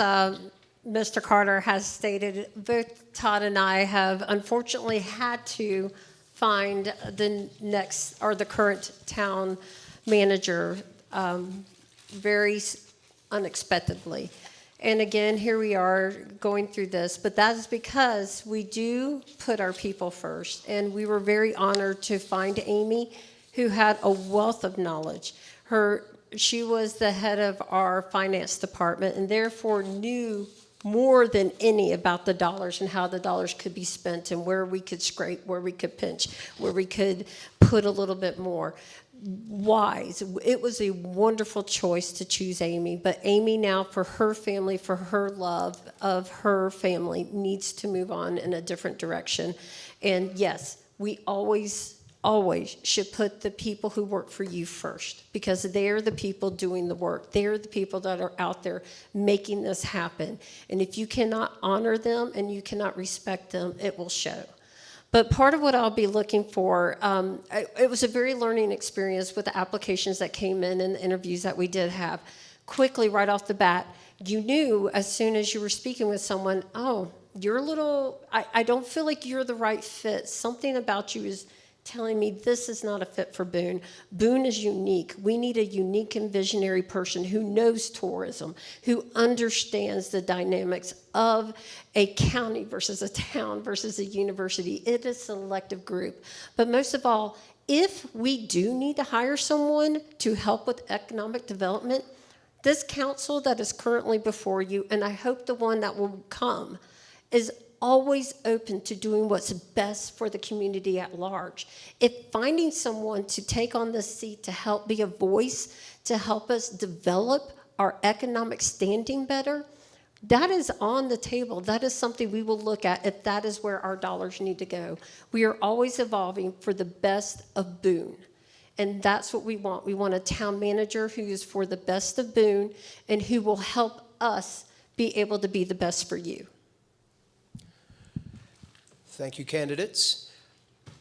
Mr. Carter has stated, both Todd and I have unfortunately had to find the current town manager very unexpectedly. And again, here we are going through this, but that is because we do put our people first. And we were very honored to find Amy, who had a wealth of knowledge. She was the head of our finance department and therefore knew more than any about the dollars and how the dollars could be spent and where we could scrape, where we could pinch, where we could put a little bit more. Wise. It was a wonderful choice to choose Amy, but Amy now, for her family, for her love of her family, needs to move on in a different direction. And yes, we always should put the people who work for you first, because they're the people doing the work. They're the people that are out there making this happen. And if you cannot honor them and you cannot respect them, it will show. But part of what I'll be looking for, it was a very learning experience with the applications that came in and the interviews that we did have. Quickly, right off the bat, you knew as soon as you were speaking with someone, oh, you're a little, I don't feel like you're the right fit. Something about you is telling me this is not a fit for Boone. Boone is unique. We need a unique and visionary person who knows tourism, who understands the dynamics of a county versus a town versus a university. It is a selective group. But most of all, if we do need to hire someone to help with economic development, this council that is currently before you, and I hope the one that will come, is always open to doing what's best for the community at large. If finding someone to take on this seat to help be a voice, to help us develop our economic standing better, that is on the table. That is something we will look at if that is where our dollars need to go. We are always evolving for the best of Boone. And that's what we want. We want a town manager who is for the best of Boone and who will help us be able to be the best for you. Thank you, candidates.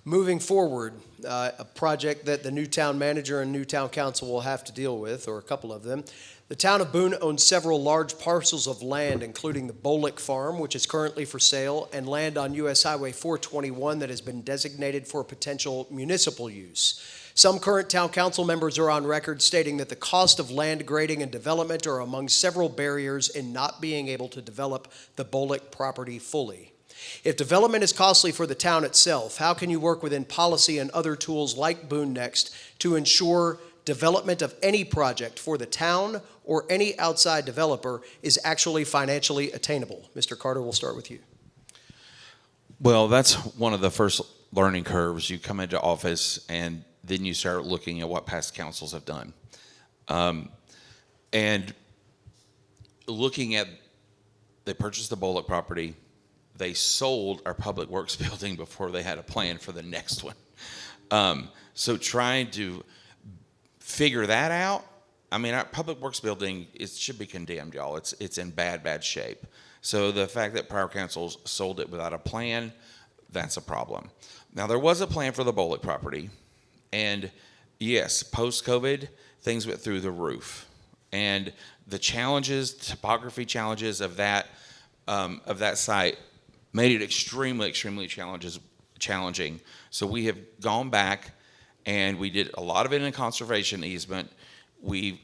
Moving forward, a project that the new town manager and new town council will have to deal with, or a couple of them. The town of Boone owns several large parcels of land, including the Bolick Farm, which is currently for sale, and land on U.S. Highway 421 that has been designated for potential municipal use. Some current town council members are on record stating that the cost of land grading and development are among several barriers in not being able to develop the Bolick property fully. If development is costly for the town itself, how can you work within policy and other tools like Boone Next to ensure development of any project for the town or any outside developer is actually financially attainable? Mr. Carter, we'll start with you. Well, that's one of the first learning curves. You come into office and then you start looking at what past councils have done. And looking at, they purchased the Bolick property, they sold our public works building before they had a plan for the next one. So trying to figure that out, I mean, our public works building, it should be condemned, y'all. It's in bad shape. So the fact that prior councils sold it without a plan, that's a problem. Now, there was a plan for the Bolick property, and yes, post-COVID, things went through the roof. And the challenges, topography challenges of that site made it extremely challenging. So we have gone back and we did a lot of it in a conservation easement. We've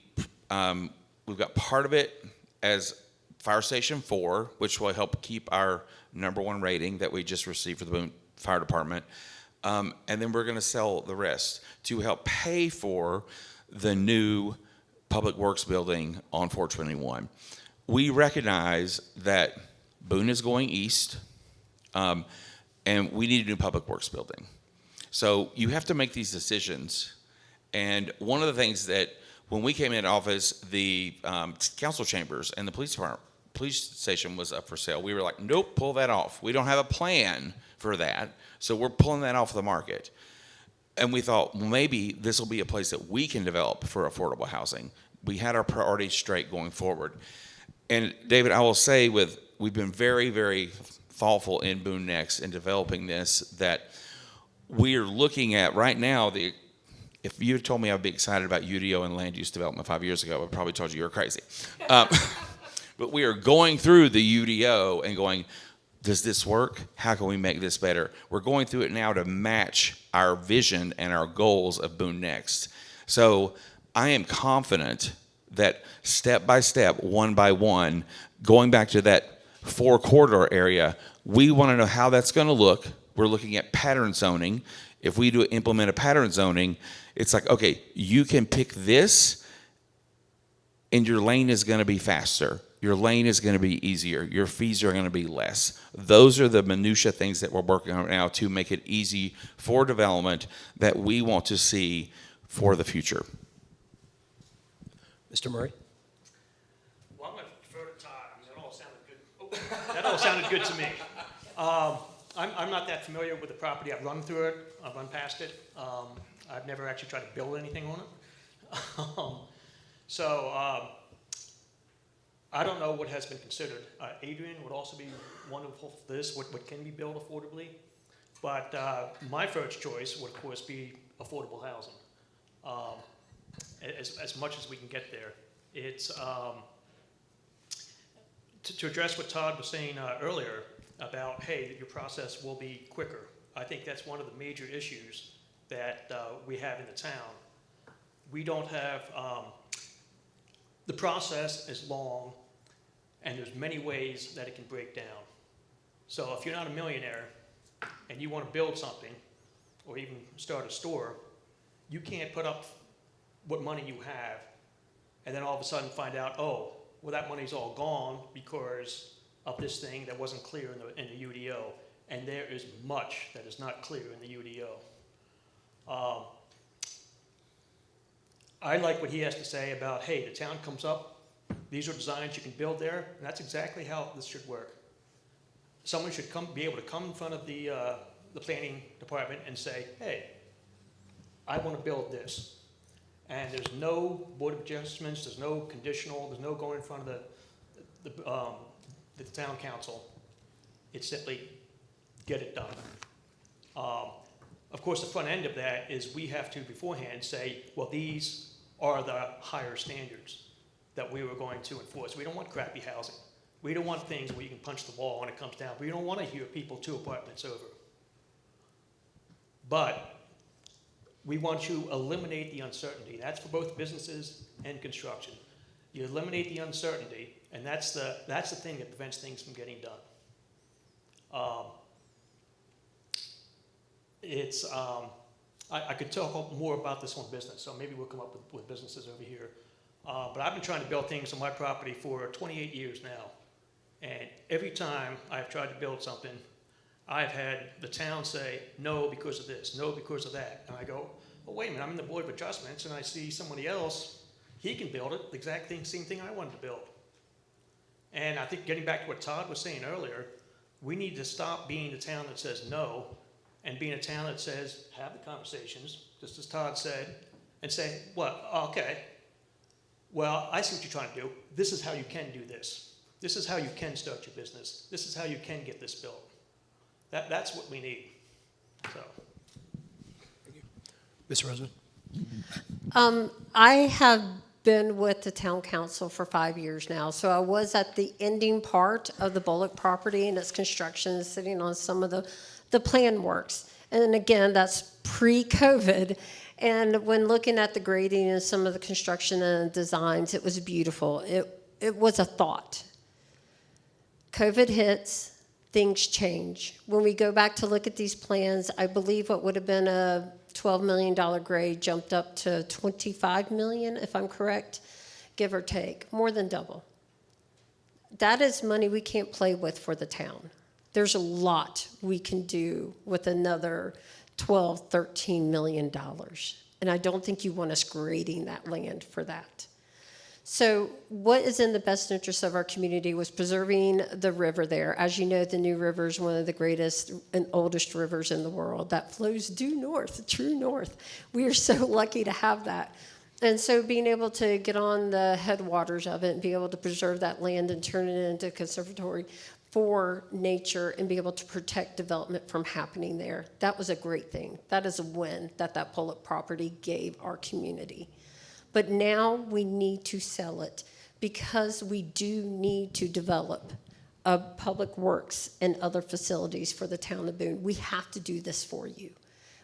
got part of it as Fire Station 4, which will help keep our #1 rating that we just received for the Boone Fire Department. And then we're gonna sell the rest to help pay for the new public works building on 421. We recognize that Boone is going east, and we need a new public works building. So you have to make these decisions. And one of the things that when we came into office, the council chambers and the police station was up for sale. We were like, nope, pull that off. We don't have a plan for that, so we're pulling that off the market. And we thought, well, maybe this will be a place that we can develop for affordable housing. We had our priorities straight going forward. And David, I will say we've been very, very thoughtful in Boone Next in developing this, that we're looking at right now, if you had told me I'd be excited about UDO and land use development 5 years ago, I would probably told you you're crazy. But we are going through the UDO and going, does this work? How can we make this better? We're going through it now to match our vision and our goals of Boone Next. So I am confident that step by step, one by one, going back to that 4 corridor area, we want to know how that's going to look. We're looking at pattern zoning. If we do implement a pattern zoning, it's like, okay, you can pick this and your lane is going to be faster. Your lane is going to be easier. Your fees are going to be less. Those are the minutia things that we're working on now to make it easy for development that we want to see for the future. Mr. Murray? Well, I'm going to defer to Todd. I mean, that all sounded good. Oh, that all sounded good to me. I'm not that familiar with the property. I've run through it. I've run past it. I've never actually tried to build anything on it. I don't know what has been considered. Adrian would also be wonderful for this, what can be built affordably. But my first choice would, of course, be affordable housing. As much as we can get there. It's to address what Todd was saying earlier about, hey, your process will be quicker. I think that's one of the major issues that we have in the town. We don't have, the process is long and there's many ways that it can break down. So if you're not a millionaire and you want to build something or even start a store, you can't put up what money you have and then all of a sudden find out, oh, well, that money's all gone because of this thing that wasn't clear in the UDO. And there is much that is not clear in the UDO. I like what he has to say about, hey, the town comes up, these are designs you can build there, and that's exactly how this should work. Someone should be able to come in front of the planning department and say, hey, I want to build this. And there's no board of adjustments, there's no conditional, there's no going in front of the town council. It's simply get it done. Of course, the front end of that is we have to beforehand say, well, these are the higher standards that we were going to enforce. We don't want crappy housing. We don't want things where you can punch the wall when it comes down. We don't want to hear people 2 apartments over. But we want to eliminate the uncertainty. That's for both businesses and construction. You eliminate the uncertainty, and that's the thing that prevents things from getting done. I could talk more about this on business, so maybe we'll come up with businesses over here. But I've been trying to build things on my property for 28 years now. And every time I've tried to build something, I've had the town say, no, because of this, no, because of that. And I go, well, wait a minute, I'm in the Board of Adjustments, and I see somebody else, he can build it, the exact same thing I wanted to build. And I think getting back to what Todd was saying earlier, we need to stop being the town that says no and being a town that says, have the conversations, just as Todd said, and say, what, okay, well, I see what you're trying to do. This is how you can do this. This is how you can start your business. This is how you can get this built. That's what we need. So. Ms. Roseman? I have been with the town council for 5 years now, so I was at the ending part of the Bullock property and its construction, sitting on some of the plan works. And again, that's pre-COVID. And when looking at the grading and some of the construction and designs, it was beautiful. It was a thought. COVID hits, things change. When we go back to look at these plans, I believe what would have been a $12 million grade jumped up to $25 million, if I'm correct. give or take, more than double. That is money we can't play with for the town. There's a lot we can do with another $12, $13 million. And I don't think you want us grading that land for that. So what is in the best interest of our community was preserving the river there. As you know, the New River is one of the greatest and oldest rivers in the world that flows due north, true north. We are so lucky to have that. And so being able to get on the headwaters of it and be able to preserve that land and turn it into a conservatory for nature and be able to protect development from happening there, that was a great thing. That is a win that that public property gave our community. But now we need to sell it because we do need to develop public works and other facilities for the town of Boone. We have to do this for you.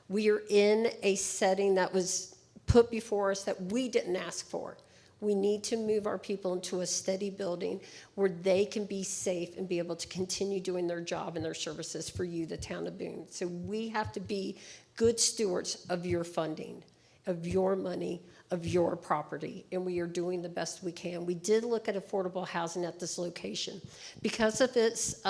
We are in a setting that was put before us that we didn't ask for. We need to move our people into a steady building where they can be safe and be able to continue doing their job and their services for you, the town of Boone. So we have to be good stewards of your funding, of your money, of your property, and we are doing the best we can. We did look at affordable housing at this location. Because of its,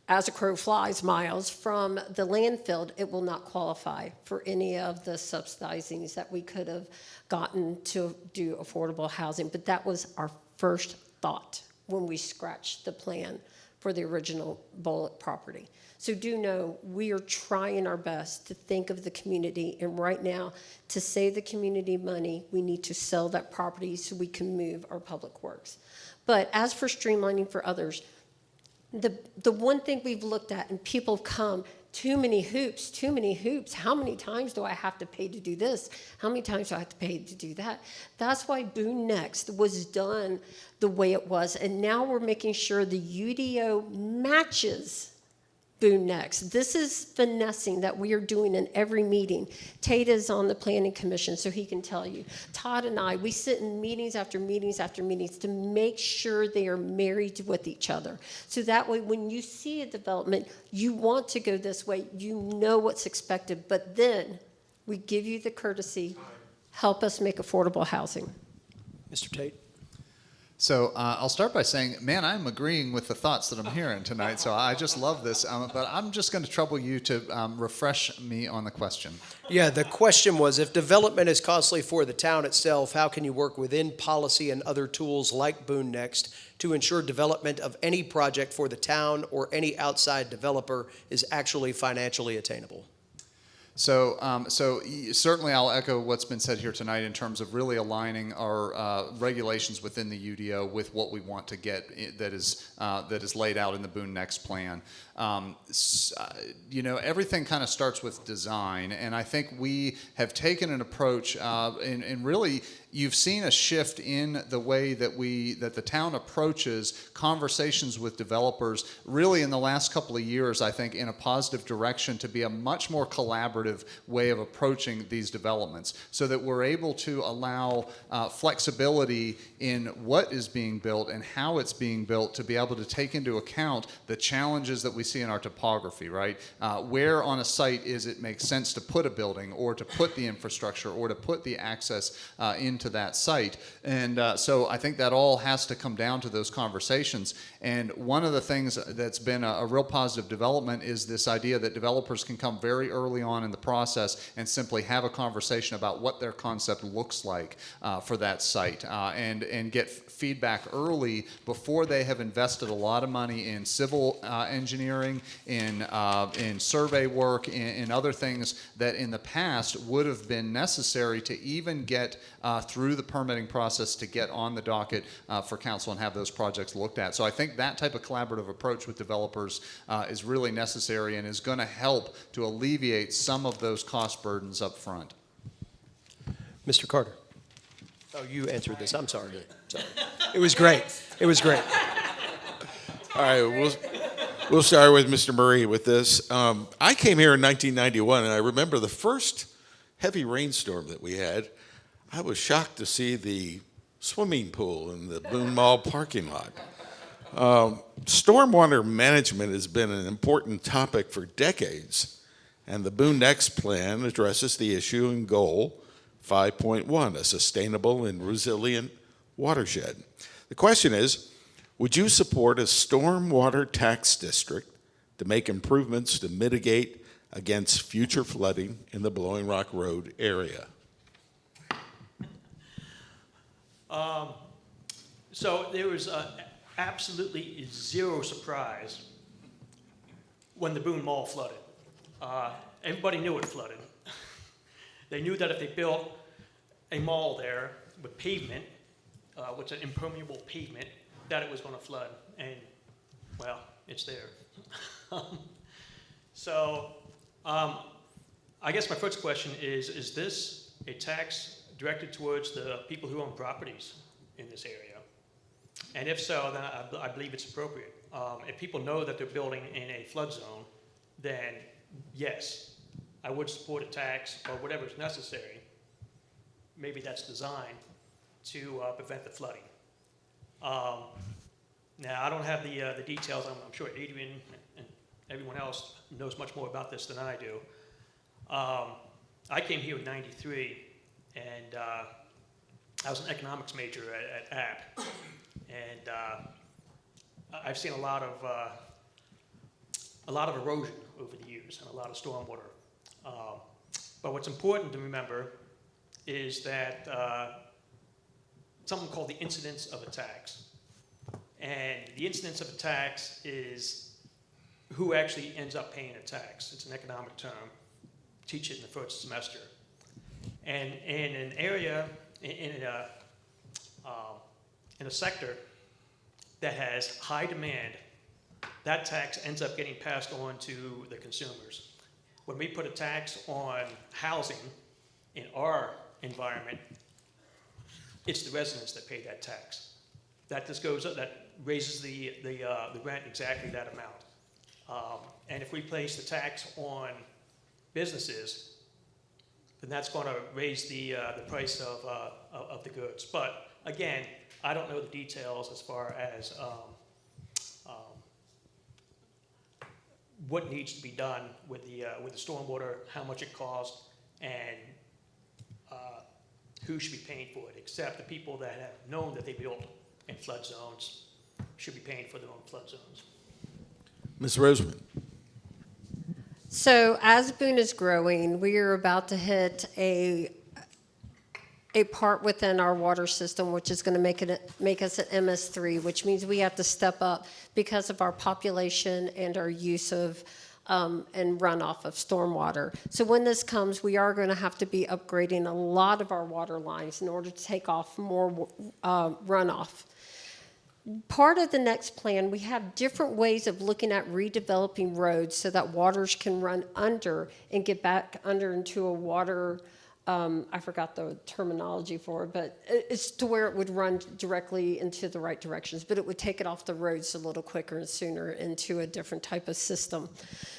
as a crow flies, miles from the landfill, it will not qualify for any of the subsidizings that we could have gotten to do affordable housing. But that was our first thought when we scratched the plan for the original Bullock property. So do know we are trying our best to think of the community, and right now, to save the community money, we need to sell that property so we can move our public works. But as for streamlining for others, the one thing we've looked at, and people have come, too many hoops. How many times do I have to pay to do this? How many times do I have to pay to do that? That's why Boone Next was done the way it was, and now we're making sure the UDO matches Boone Next. This is finessing that we are doing in every meeting. Tait is on the Planning Commission, so he can tell you. Todd and I, we sit in meetings after meetings after meetings to make sure they are married with each other. So that way, when you see a development, you want to go this way, you know what's expected, but then we give you the courtesy, help us make affordable housing. Mr. Tait? So I'll start by saying, man, I'm agreeing with the thoughts that I'm hearing tonight, so I just love this. But I'm just going to trouble you to refresh me on the question. Yeah, the question was, if development is costly for the town itself, how can you work within policy and other tools like Boone Next to ensure development of any project for the town or any outside developer is actually financially attainable? So certainly I'll echo what's been said here tonight in terms of really aligning our regulations within the UDO with what we want to get that is laid out in the Boone Next plan. Everything kind of starts with design, and I think we have taken an approach, and really you've seen a shift in the way that the town approaches conversations with developers really in the last couple of years, I think, in a positive direction to be a much more collaborative way of approaching these developments so that we're able to allow flexibility in what is being built and how it's being built to be able to take into account the challenges that we see in our topography, right? Where on a site it makes sense to put a building or to put the infrastructure or to put the access into that site. And so I think that all has to come down to those conversations. And one of the things that's been a real positive development is this idea that developers can come very early on in the process and simply have a conversation about what their concept looks like for that site and get feedback early before they have invested a lot of money in civil engineering, in survey work, in other things that in the past would have been necessary to even get through the permitting process to get on the docket for council and have those projects looked at. So I think that type of collaborative approach with developers is really necessary and is going to help to alleviate some of those cost burdens up front. Mr. Carter? Oh, you answered this. I'm sorry. It was great. It was great. All right, we'll start with Mr. Murray with this. I came here in 1991, and I remember the first heavy rainstorm that we had. I was shocked to see the swimming pool in the Boone Mall parking lot. Stormwater management has been an important topic for decades, and the Boone Next plan addresses the issue and goal 5.1, a sustainable and resilient watershed. The question is, would you support a stormwater tax district to make improvements to mitigate against future flooding in the Blowing Rock Road area? So there was absolutely zero surprise when the Boone Mall flooded. Everybody knew it flooded. They knew that if they built a mall there with pavement, with an impermeable pavement, that it was going to flood. And, well, it's there. I guess my first question is this a tax directed towards the people who own properties in this area? And if so, then I believe it's appropriate. If people know that they're building in a flood zone, then yes, I would support a tax or whatever is necessary. Maybe that's designed to prevent the flooding. Now, I don't have the details. I'm sure Adrian and everyone else knows much more about this than I do. I came here in '93, and I was an economics major at App. And I've seen a lot of erosion over the years and a lot of stormwater. But what's important to remember is that something called the incidence of a tax. And the incidence of a tax is who actually ends up paying a tax. It's an economic term. Teach it in the first semester. And in an area, in a sector that has high demand, that tax ends up getting passed on to the consumers. When we put a tax on housing in our environment, it's the residents that pay that tax. That just goes up, that raises the rent exactly that amount. And if we place the tax on businesses, then that's going to raise the price of the goods. But again, I don't know the details as far as what needs to be done with the stormwater, how much it costs, and who should be paying for it, except the people that have known that they built in flood zones should be paying for their own flood zones. Ms. Roseman. So as Boone is growing, we are about to hit a part within our water system, which is going to make us an MS3, which means we have to step up because of our population and our use of and runoff of stormwater. So when this comes, we are going to have to be upgrading a lot of our water lines in order to take off more runoff. Part of the next plan, we have different ways of looking at redeveloping roads so that waters can run under and get back under into a water, I forgot the terminology for it, but it's to where it would run directly into the right directions, but it would take it off the roads a little quicker and sooner into a different type of system.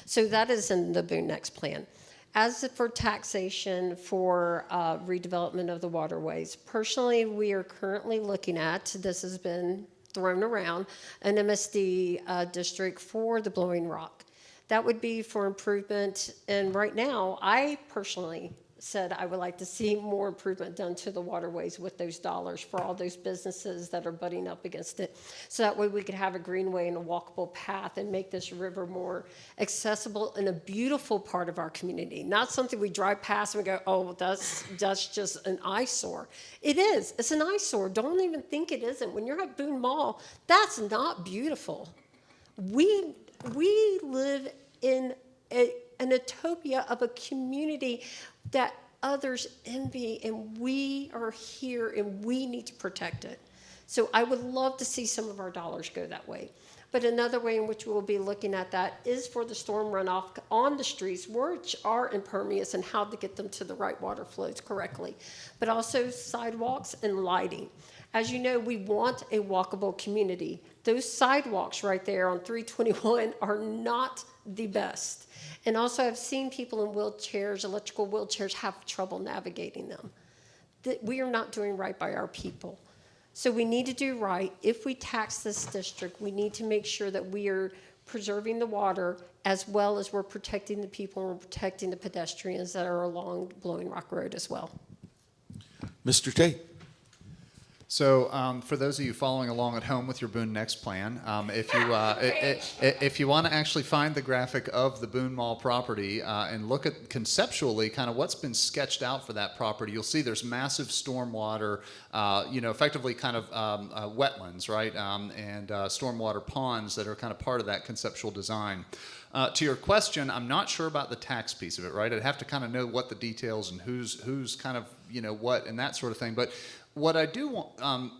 So that is in the Boone Next plan. As for taxation for redevelopment of the waterways, personally, we are currently looking at, this has been thrown around, an MSD district for the Blowing Rock. That would be for improvement, and right now, I personally said I would like to see more improvement done to the waterways with those dollars for all those businesses that are butting up against it. So that way we could have a greenway and a walkable path and make this river more accessible and a beautiful part of our community. Not something we drive past and we go, oh, that's just an eyesore. It is. It's an eyesore. Don't even think it isn't. When you're at Boone Mall, that's not beautiful. We live in an utopia of a community that others envy, and we are here and we need to protect it. So I would love to see some of our dollars go that way. But another way in which we'll be looking at that is for the storm runoff on the streets, which are impervious, and how to get them to the right water flows correctly. But also sidewalks and lighting. As you know, we want a walkable community. Those sidewalks right there on 321 are not the best. And also I've seen people in wheelchairs, electrical wheelchairs, have trouble navigating them. That we are not doing right by our people. So we need to do right. If we tax this district, we need to make sure that we are preserving the water as well as we're protecting the people and we're protecting the pedestrians that are along Blowing Rock Road as well. Mr. Tait. So for those of you following along at home with your Boone Next plan, if you want to actually find the graphic of the Boone Mall property and look at conceptually kind of what's been sketched out for that property, you'll see there's massive stormwater, effectively kind of wetlands, right, and stormwater ponds that are kind of part of that conceptual design. To your question, I'm not sure about the tax piece of it, right? I'd have to kind of know what the details and who's kind of, what and that sort of thing. But what I do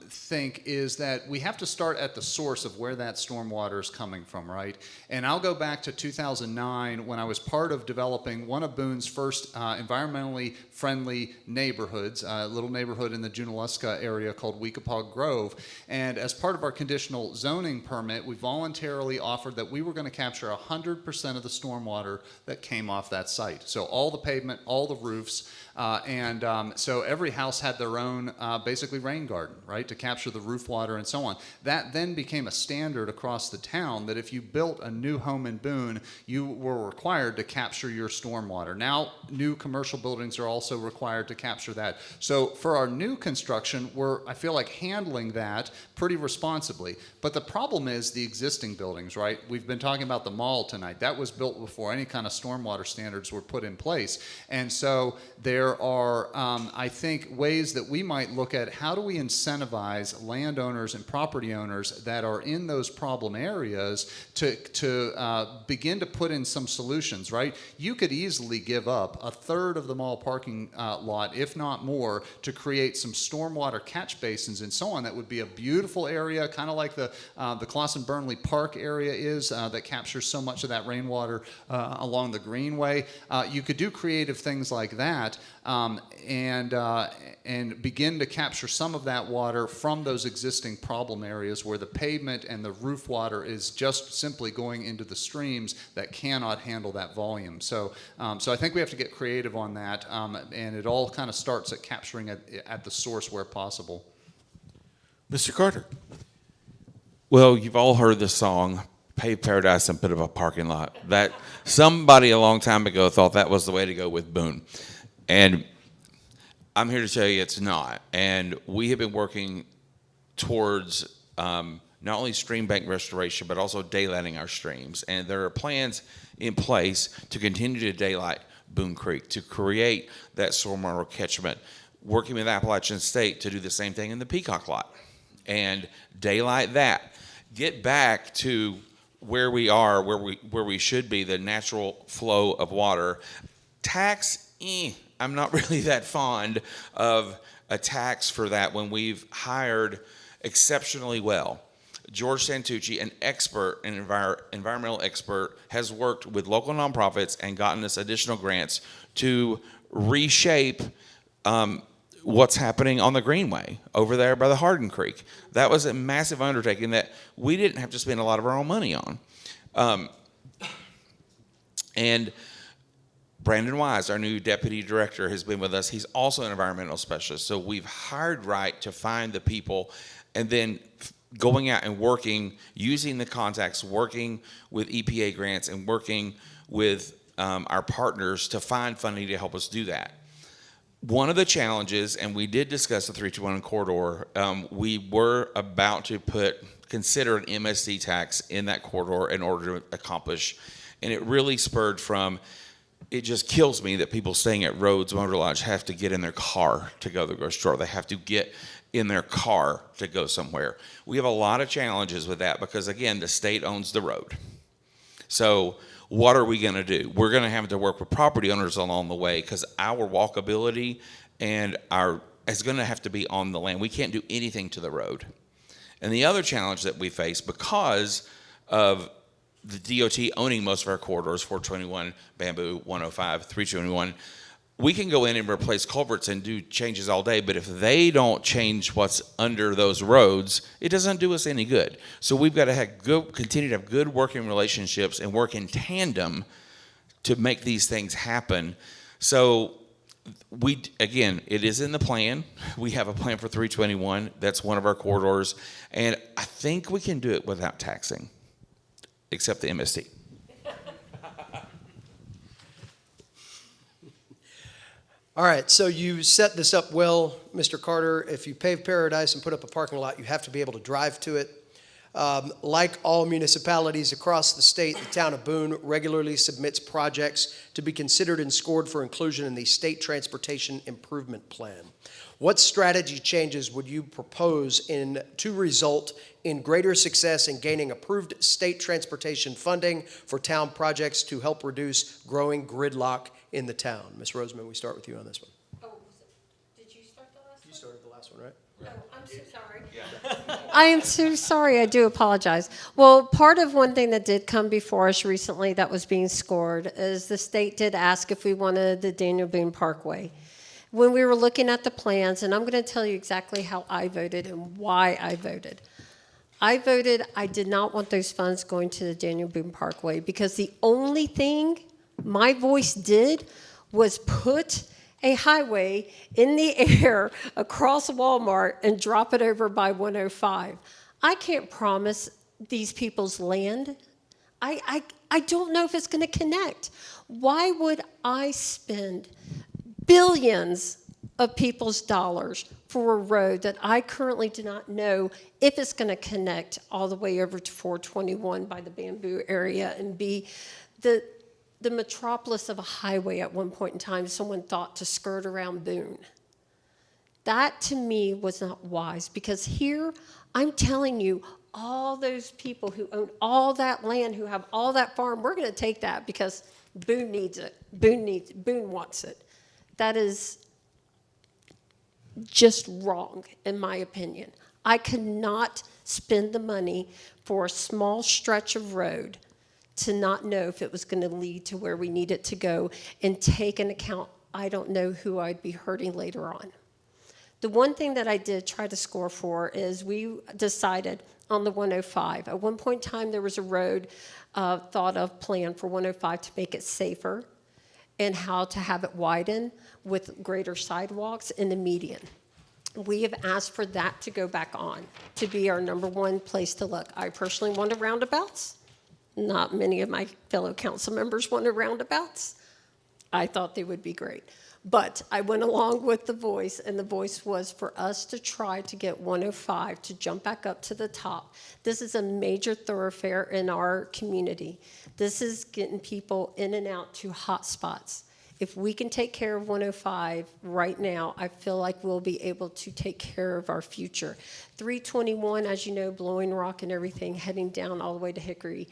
think is that we have to start at the source of where that stormwater is coming from, right? And I'll go back to 2009 when I was part of developing one of Boone's first environmentally friendly neighborhoods, a little neighborhood in the Junaluska area called Weekapaug Grove. And as part of our conditional zoning permit, we voluntarily offered that we were going to capture 100% of the stormwater that came off that site. So all the pavement, all the roofs, so every house had their own basically rain garden, right, to capture the roof water and so on. That then became a standard across the town that if you built a new home in Boone, you were required to capture your stormwater. Now, new commercial buildings are also required to capture that. So for our new construction, I feel like handling that pretty responsibly. But the problem is the existing buildings, right? We've been talking about the mall tonight. That was built before any kind of stormwater standards were put in place. And so there are, I think, ways that we might look at how do we incentivize landowners and property owners that are in those problem areas to begin to put in some solutions, right? You could easily give up a third of the mall parking lot, if not more, to create some stormwater catch basins and so on. That would be a beautiful area, kind of like the Clausen-Burnley Park area is, that captures so much of that rainwater along the Greenway. You could do creative things like that and begin to capture some of that water from those existing problem areas where the pavement and the roof water is just simply going into the streams that cannot handle that volume. So I think we have to get creative on that, and it all kind of starts at capturing at the source where possible. Mr. Carter. Well, you've all heard the song, Pave Paradise and Put Up a Parking Lot. That somebody a long time ago thought that was the way to go with Boone. And I'm here to tell you it's not. And we have been working towards not only stream bank restoration, but also daylighting our streams. And there are plans in place to continue to daylight Boone Creek, to create that stormwater catchment, working with Appalachian State to do the same thing in the Peacock Lot and daylight that. Get back to where we are, where we should be, the natural flow of water. Tax, I'm not really that fond of a tax for that when we've hired exceptionally well. George Santucci, an expert, an environmental expert, has worked with local nonprofits and gotten us additional grants to reshape what's happening on the Greenway over there by the Hardin Creek. That was a massive undertaking that we didn't have to spend a lot of our own money on. And Brandon Wise, our new deputy director, has been with us. He's also an environmental specialist. So we've hired right to find the people and then going out and working, using the contacts, working with EPA grants and working with our partners to find funding to help us do that. One of the challenges, and we did discuss the 321 corridor, we were about to consider an MSD tax in that corridor in order to accomplish, and it really spurred from, it just kills me that people staying at Rhodes Motor Lodge have to get in their car to go to the grocery store. They have to get in their car to go somewhere. We have a lot of challenges with that because, again, the state owns the road. So what are we going to do? We're going to have to work with property owners along the way because our walkability and is going to have to be on the land. We can't do anything to the road. And the other challenge that we face because of the DOT owning most of our corridors, 421, Bamboo, 105, 321, we can go in and replace culverts and do changes all day, but if they don't change what's under those roads, it doesn't do us any good. So we've got to continue to have good working relationships and work in tandem to make these things happen. So again, it is in the plan. We have a plan for 321. That's one of our corridors. And I think we can do it without taxing, except the MST. All right, so you set this up well, Mr. Carter. If you pave Paradise and put up a parking lot, you have to be able to drive to it. Like all municipalities across the state, the town of Boone regularly submits projects to be considered and scored for inclusion in the State Transportation Improvement Plan. What strategy changes would you propose to result in greater success in gaining approved state transportation funding for town projects to help reduce growing gridlock in the town? Ms. Roseman, we start with you on this one. Oh, did you start the last one? You started the last one, right? Oh, I'm so sorry. I am so sorry. I do apologize. Well, part of one thing that did come before us recently that was being scored is the state did ask if we wanted the Daniel Boone Parkway. When we were looking at the plans, and I'm going to tell you exactly how I voted and why I voted. I did not want those funds going to the Daniel Boone Parkway because the only thing my voice did was put a highway in the air across Walmart and drop it over by 105. I can't promise these people's land. I don't know if it's going to connect. Why would I spend billions of people's dollars for a road that I currently do not know if it's going to connect all the way over to 421 by the Bamboo area and be the metropolis of a highway at one point in time someone thought to skirt around Boone? That to me was not wise, because here I'm telling you, all those people who own all that land, who have all that farm, we're going to take that because Boone needs it. Boone wants it. That is just wrong, in my opinion. I could not spend the money for a small stretch of road to not know if it was going to lead to where we need it to go and take into account, I don't know who I'd be hurting later on. The one thing that I did try to score for is we decided on the 105. At one point in time, there was a road thought of plan for 105 to make it safer and how to have it widen with greater sidewalks in the median. We have asked for that to go back on, to be our number one place to look. I personally wanted roundabouts. Not many of my fellow council members wanted roundabouts. I thought they would be great. But I went along with the voice, and the voice was for us to try to get 105 to jump back up to the top. This is a major thoroughfare in our community. This is getting people in and out to hot spots. If we can take care of 105 right now, I feel like we'll be able to take care of our future. 321, as you know, Blowing Rock and everything, heading down all the way to Hickory,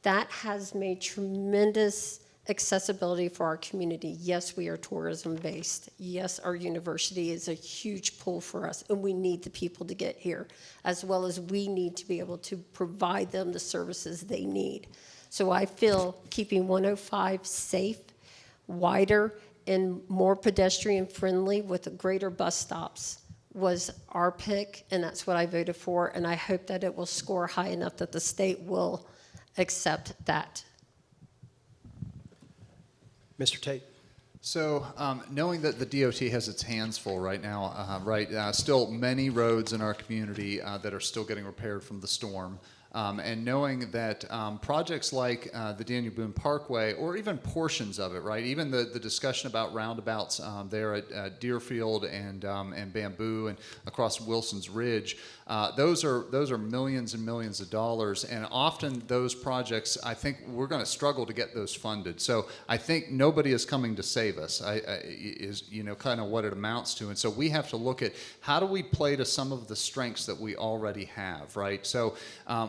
that has made tremendous accessibility for our community. Yes, we are tourism based. Yes, our university is a huge pull for us, and we need the people to get here, as well as we need to be able to provide them the services they need. So I feel keeping 105 safe, wider, and more pedestrian friendly with greater bus stops was our pick, and that's what I voted for, and I hope that it will score high enough that the state will accept that. Mr. Tait. So knowing that the DOT has its hands full right now, still many roads in our community that are still getting repaired from the storm, and knowing that projects like the Daniel Boone Parkway, or even portions of it, right, even the discussion about roundabouts there at Deerfield and Bamboo and across Wilson's Ridge, those are millions and millions of dollars, and often those projects, I think we're going to struggle to get those funded. So I think nobody is coming to save us, is kind of what it amounts to. And so we have to look at how do we play to some of the strengths that we already have, right? So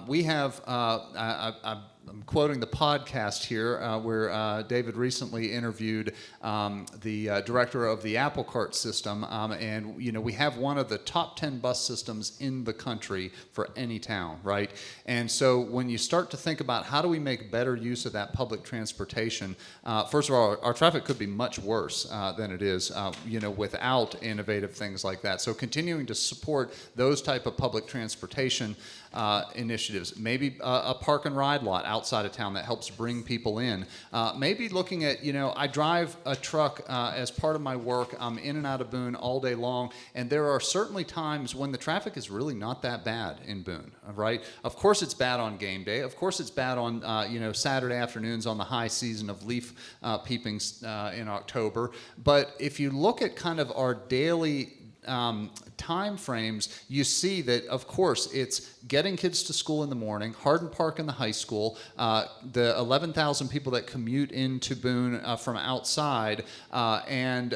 we have, I'm quoting the podcast here, where David recently interviewed the director of the Apple Cart system, and we have one of the top 10 bus systems in the country for any town, right? And so when you start to think about how do we make better use of that public transportation, first of all, our traffic could be much worse than it is, without innovative things like that. So continuing to support those type of public transportation initiatives, maybe a park and ride lot outside of town that helps bring people in. Maybe looking at, I drive a truck as part of my work. I'm in and out of Boone all day long, and there are certainly times when the traffic is really not that bad in Boone, right? Of course it's bad on game day. Of course it's bad on, Saturday afternoons on the high season of leaf peepings in October. But if you look at kind of our daily time frames, you see that, of course, it's getting kids to school in the morning, Hardin Park in the high school, the 11,000 people that commute into Boone from outside, and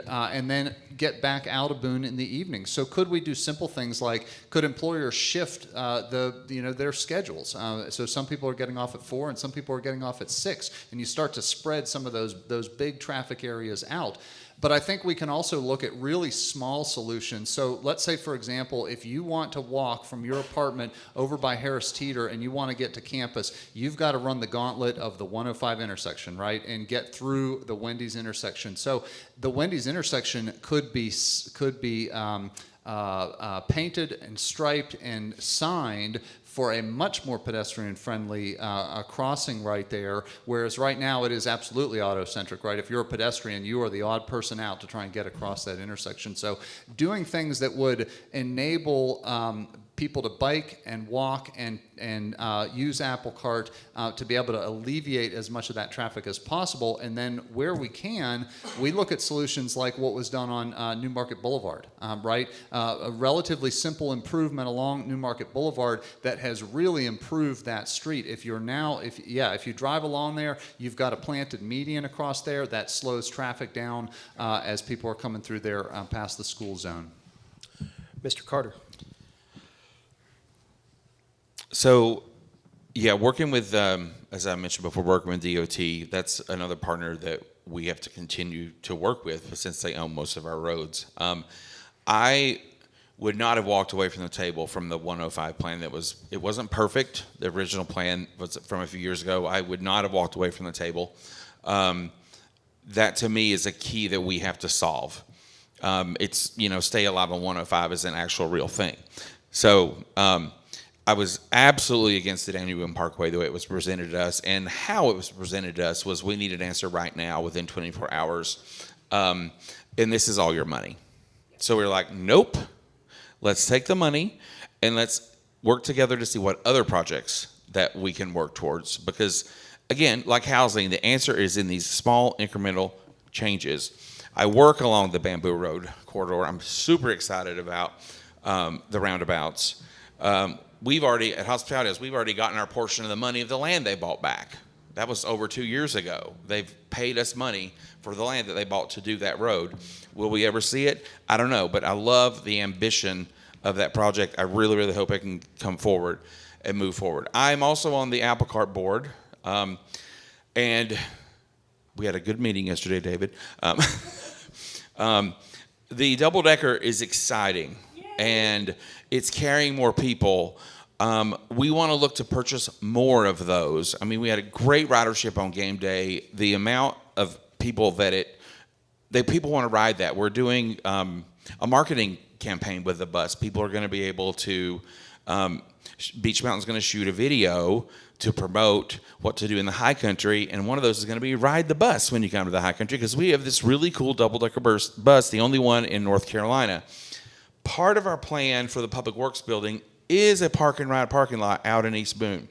then get back out of Boone in the evening. So could we do simple things like, could employers shift their schedules? So some people are getting off at 4 and some people are getting off at 6, and you start to spread some of those big traffic areas out. But I think we can also look at really small solutions. So let's say, for example, if you want to walk from your apartment over by Harris Teeter and you want to get to campus, you've got to run the gauntlet of the 105 intersection, right, and get through the Wendy's intersection. So the Wendy's intersection could be painted and striped and signed for a much more pedestrian-friendly crossing right there, whereas right now it is absolutely auto-centric, right? If you're a pedestrian, you are the odd person out to try and get across that intersection. So doing things that would enable people to bike and walk and use Apple Cart to be able to alleviate as much of that traffic as possible. And then where we can, we look at solutions like what was done on New Market Boulevard, right? A relatively simple improvement along New Market Boulevard that has really improved that street. If you drive along there, you've got a planted median across there that slows traffic down as people are coming through there past the school zone. Mr. Carter. So, yeah, working with, as I mentioned before, working with DOT, that's another partner that we have to continue to work with since they own most of our roads. I would not have walked away from the table from the 105 plan. It wasn't perfect. The original plan was from a few years ago. I would not have walked away from the table. That to me is a key that we have to solve. It's, stay alive on 105 is an actual real thing. So, I was absolutely against the Danny Boone Parkway the way it was presented to us, and how it was presented to us was we need an answer right now within 24 hours, and this is all your money. So we were like, nope, let's take the money and let's work together to see what other projects that we can work towards, because again, like housing, the answer is in these small incremental changes. I work along the Bamboo Road corridor. I'm super excited about the roundabouts. We've already gotten our portion of the money of the land they bought back. That was over 2 years ago. They've paid us money for the land that they bought to do that road. Will we ever see it? I don't know, but I love the ambition of that project. I really, really hope it can come forward and move forward. I'm also on the Apple Cart board, and we had a good meeting yesterday, David. The double-decker is exciting, and it's carrying more people. We want to look to purchase more of those. I mean, we had a great ridership on game day. The amount of people people want to ride that. We're doing a marketing campaign with the bus. People are going to be able to, Beach Mountain's going to shoot a video to promote what to do in the high country, and one of those is going to be ride the bus when you come to the high country, because we have this really cool double-decker bus, the only one in North Carolina. Part of our plan for the Public Works building is a park and ride parking lot out in East Boone.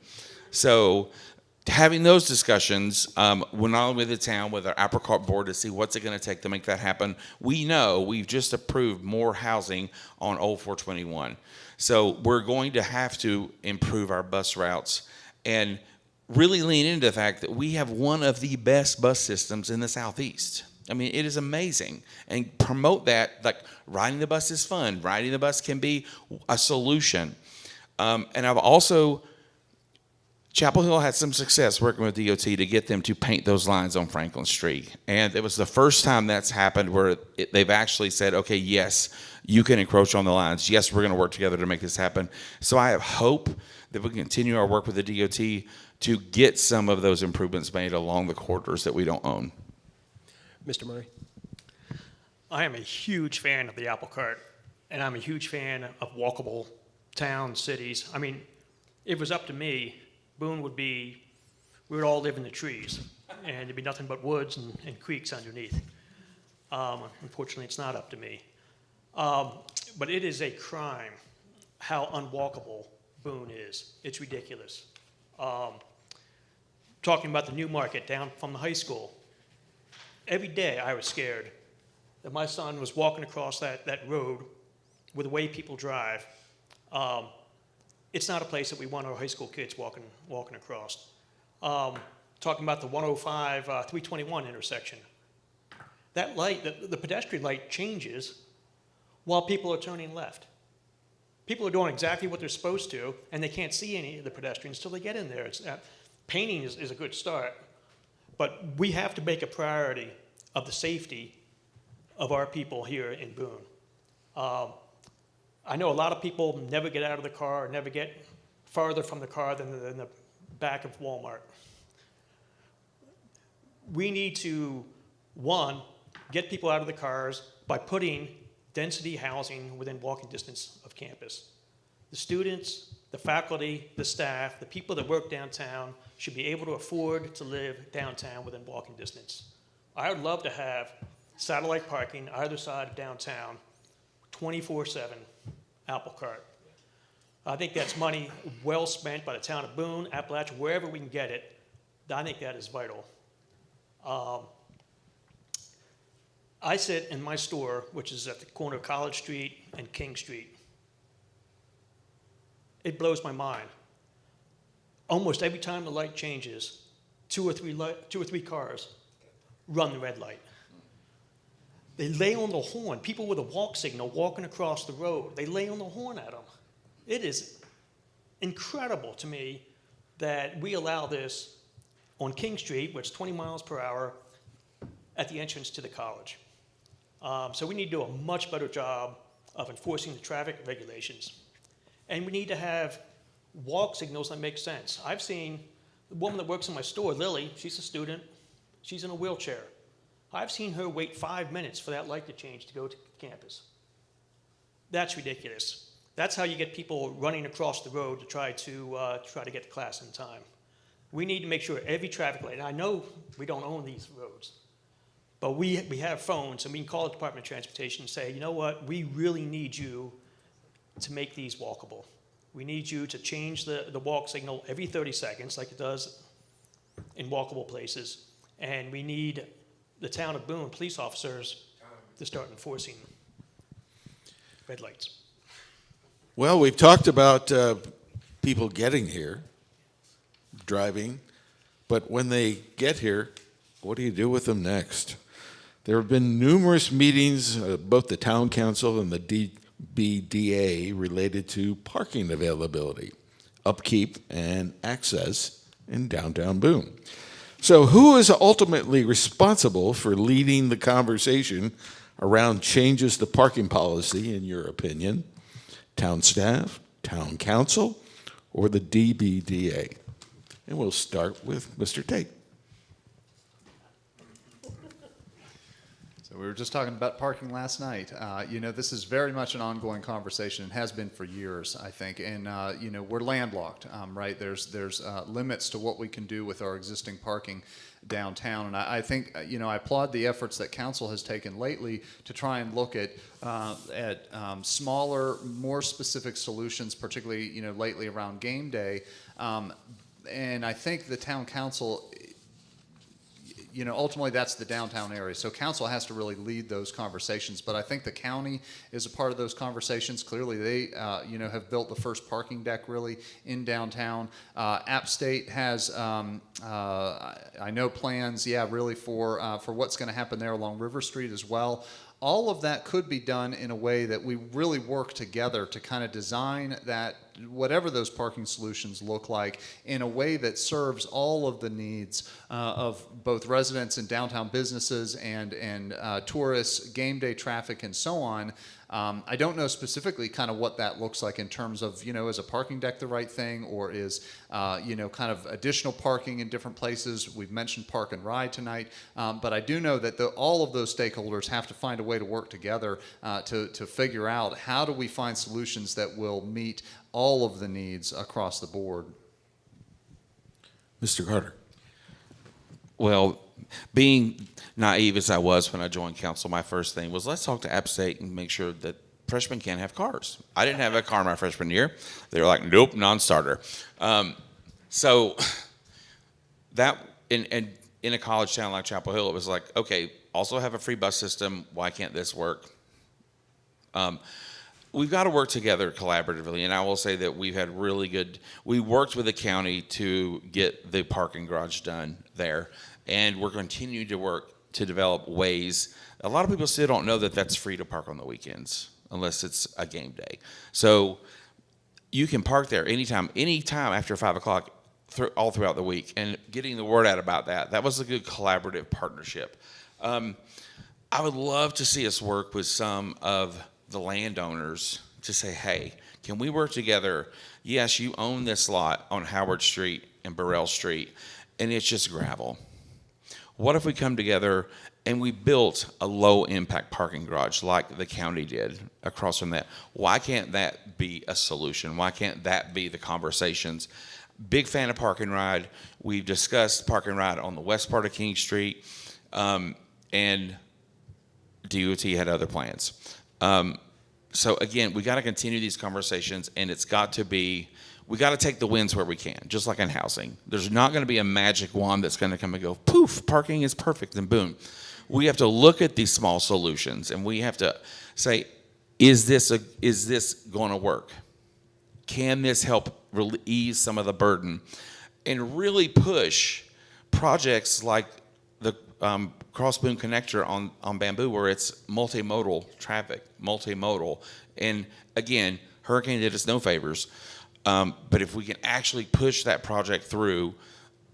So having those discussions, we're not only with the town, with our Apple Cart board to see what's it going to take to make that happen. We know we've just approved more housing on Old 421. So we're going to have to improve our bus routes and really lean into the fact that we have one of the best bus systems in the Southeast. I mean, it is amazing. And promote that, like riding the bus is fun. Riding the bus can be a solution. And I've also, Chapel Hill had some success working with DOT to get them to paint those lines on Franklin Street. And it was the first time that's happened where they've actually said, okay, yes, you can encroach on the lines. Yes, we're going to work together to make this happen. So I have hope that we can continue our work with the DOT to get some of those improvements made along the corridors that we don't own. Mr. Murray. I am a huge fan of the Apple Cart, and I'm a huge fan of walkable towns, cities. I mean, if it was up to me, Boone would be we would all live in the trees, and there'd be nothing but woods and creeks underneath. Unfortunately, it's not up to me. But it is a crime how unwalkable Boone is. It's ridiculous. Talking about the New Market down from the high school, every day I was scared that my son was walking across that road with the way people drive. It's not a place that we want our high school kids walking across. Talking about the 105, 321 intersection. That light, the pedestrian light changes while people are turning left. People are doing exactly what they're supposed to, and they can't see any of the pedestrians until they get in there. Painting is a good start, but we have to make a priority of the safety of our people here in Boone. I know a lot of people never get out of the car, never get farther from the car than the back of Walmart. We need to, one, get people out of the cars by putting density housing within walking distance of campus. The students, the faculty, the staff, the people that work downtown should be able to afford to live downtown within walking distance. I would love to have satellite parking either side of downtown, 24/7, Apple Cart. I think that's money well spent by the town of Boone, Appalachia, wherever we can get it. I think that is vital. I sit in my store, which is at the corner of College Street and King Street. It blows my mind. Almost every time the light changes, two or three cars run the red light. They lay on the horn. People with a walk signal walking across the road, they lay on the horn at them. It is incredible to me that we allow this on King Street, which is 20 miles per hour, at the entrance to the college. So we need to do a much better job of enforcing the traffic regulations. And we need to have walk signals that make sense. I've seen the woman that works in my store, Lily, she's a student, she's in a wheelchair. I've seen her wait 5 minutes for that light to change to go to campus. That's ridiculous. That's how you get people running across the road to try to get to class in time. We need to make sure every traffic light, and I know we don't own these roads, but we have phones and we can call the Department of Transportation and say, you know what, we really need you to make these walkable. We need you to change the walk signal every 30 seconds like it does in walkable places. And we need the town of Boone police officers to start enforcing red lights. Well, we've talked about people getting here, driving, but when they get here, what do you do with them next? There have been numerous meetings, both the town council and the DBDA, related to parking availability, upkeep, and access in downtown Boone. So who is ultimately responsible for leading the conversation around changes to parking policy, in your opinion? Town staff, town council, or the DBDA? And we'll start with Mr. Tait. So we were just talking about parking last night. This is very much an ongoing conversation and has been for years, I think. And, we're landlocked, right? There's limits to what we can do with our existing parking downtown. And I think, I applaud the efforts that council has taken lately to try and look at smaller, more specific solutions, particularly, lately around game day. And I think the town council, ultimately that's the downtown area. So council has to really lead those conversations. But I think the county is a part of those conversations. Clearly they, have built the first parking deck really in downtown. App State has, I know plans, really for what's going to happen there along River Street as well. All of that could be done in a way that we really work together to kind of design that, whatever those parking solutions look like, in a way that serves all of the needs of both residents and downtown businesses and tourists, game day traffic, and so on. I don't know specifically kind of what that looks like in terms of, is a parking deck the right thing, or is, kind of additional parking in different places. We've mentioned park and ride tonight, but I do know that all of those stakeholders have to find a way to work together to figure out how do we find solutions that will meet all of the needs across the board. Mr. Carter. Well, being naive as I was when I joined council, my first thing was let's talk to App State and make sure that freshmen can't have cars. I didn't have a car my freshman year. They were like, nope, non-starter. So that in a college town like Chapel Hill, it was like, okay, also have a free bus system. Why can't this work? We've got to work together collaboratively, and I will say that we've had we worked with the county to get the parking garage done there, and we're continuing to work to develop ways. A lot of people still don't know that that's free to park on the weekends, unless it's a game day. So you can park there anytime after 5 o'clock, all throughout the week, and getting the word out about that was a good collaborative partnership. I would love to see us work with some of the landowners to say, hey, can we work together? Yes, you own this lot on Howard Street and Burrell Street, and it's just gravel. What if we come together and we built a low-impact parking garage like the county did across from that? Why can't that be a solution? Why can't that be the conversations? Big fan of Park and Ride. We've discussed Park and Ride on the west part of King Street, and DOT had other plans. So again, we got to continue these conversations, and we got to take the wins where we can, just like in housing. There's not going to be a magic wand that's going to come and go, poof, parking is perfect and boom. We have to look at these small solutions, and we have to say, is this going to work? Can this help ease some of the burden? And really push projects like the Cross Boone connector on Bamboo, where it's multimodal traffic, and again, hurricane did us no favors, but if we can actually push that project through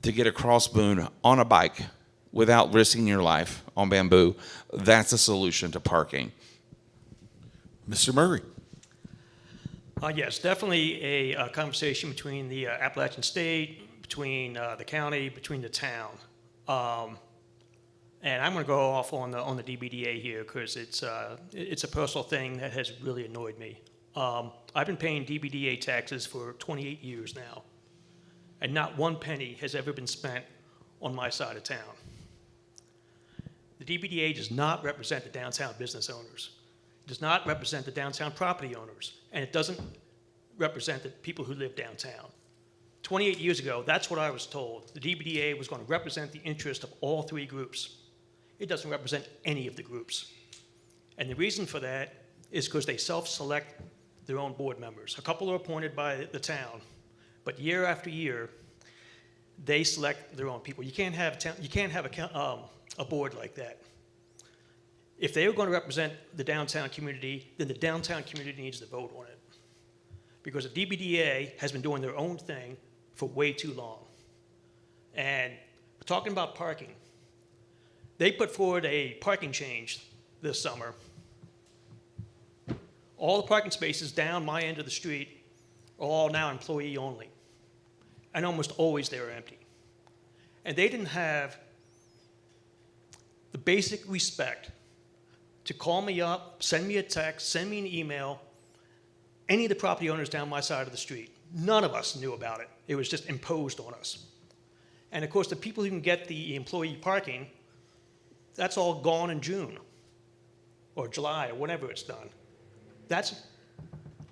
to get across Boone on a bike without risking your life on Bamboo, that's a solution to parking. Mr. Murray. Yes, definitely a conversation between the Appalachian State, between the county, between the town. And I'm going to go off on the DBDA here because it's a personal thing that has really annoyed me. I've been paying DBDA taxes for 28 years now, and not one penny has ever been spent on my side of town. The DBDA does not represent the downtown business owners. It does not represent the downtown property owners, and it doesn't represent the people who live downtown. 28 years ago, that's what I was told. The DBDA was going to represent the interest of all three groups. It doesn't represent any of the groups. And the reason for that is because they self-select their own board members. A couple are appointed by the town, but year after year, they select their own people. You can't have a board like that. If they are going to represent the downtown community, then the downtown community needs to vote on it. Because the DBDA has been doing their own thing for way too long. And we're talking about parking. They put forward a parking change this summer. All the parking spaces down my end of the street are all now employee only. And almost always they are empty. And they didn't have the basic respect to call me up, send me a text, send me an email, any of the property owners down my side of the street. None of us knew about it. It was just imposed on us. And of course, the people who can get the employee parking, that's all gone in June or July or whenever it's done.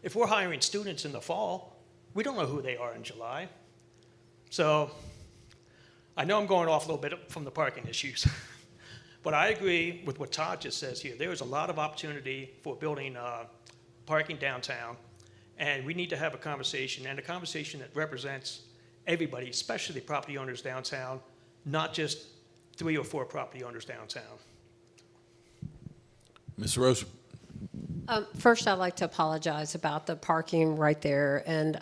If we're hiring students in the fall, we don't know who they are in July. So I know I'm going off a little bit from the parking issues, but I agree with what Todd just says here. There is a lot of opportunity for building parking downtown, and we need to have a conversation, and a conversation that represents everybody, especially the property owners downtown, not just 3 or 4 property owners downtown. Ms. Roseman. First, I'd like to apologize about the parking right there and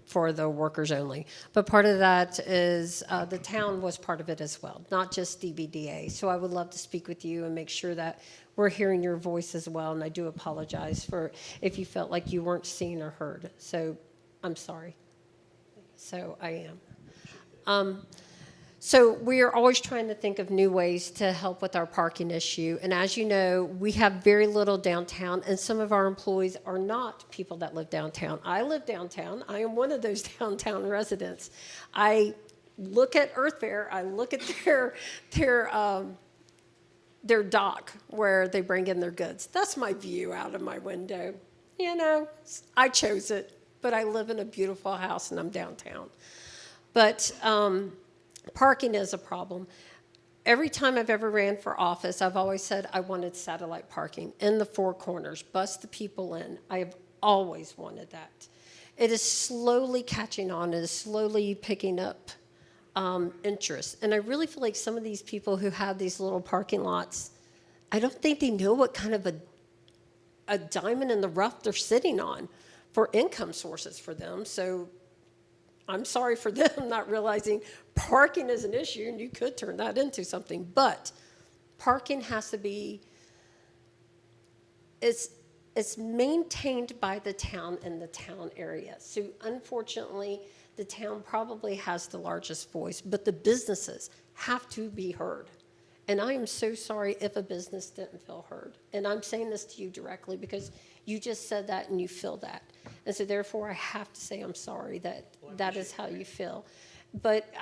for the workers only. But part of that is the town was part of it as well, not just DBDA. So I would love to speak with you and make sure that we're hearing your voice as well. And I do apologize for if you felt like you weren't seen or heard. So I'm sorry. So I am. So we are always trying to think of new ways to help with our parking issue. And as you know, we have very little downtown, and some of our employees are not people that live downtown. I live downtown. I am one of those downtown residents. I look at Earth Fair, I look at their dock where they bring in their goods. That's my view out of my window. You know, I chose it, but I live in a beautiful house and I'm downtown. But parking is a problem. Every time I've ever ran for office, I've always said I wanted satellite parking in the four corners, bus the people in. I have always wanted that. It is slowly catching on. It is slowly picking up interest. And I really feel like some of these people who have these little parking lots, I don't think they know what kind of a diamond in the rough they're sitting on for income sources for them. So I'm sorry for them not realizing parking is an issue, and you could turn that into something. But parking has to be, it's maintained by the town and the town area. So unfortunately, the town probably has the largest voice, but the businesses have to be heard. And I am so sorry if a business didn't feel heard. And I'm saying this to you directly because you just said that and you feel that. And so therefore I have to say I'm sorry that that is how you feel. But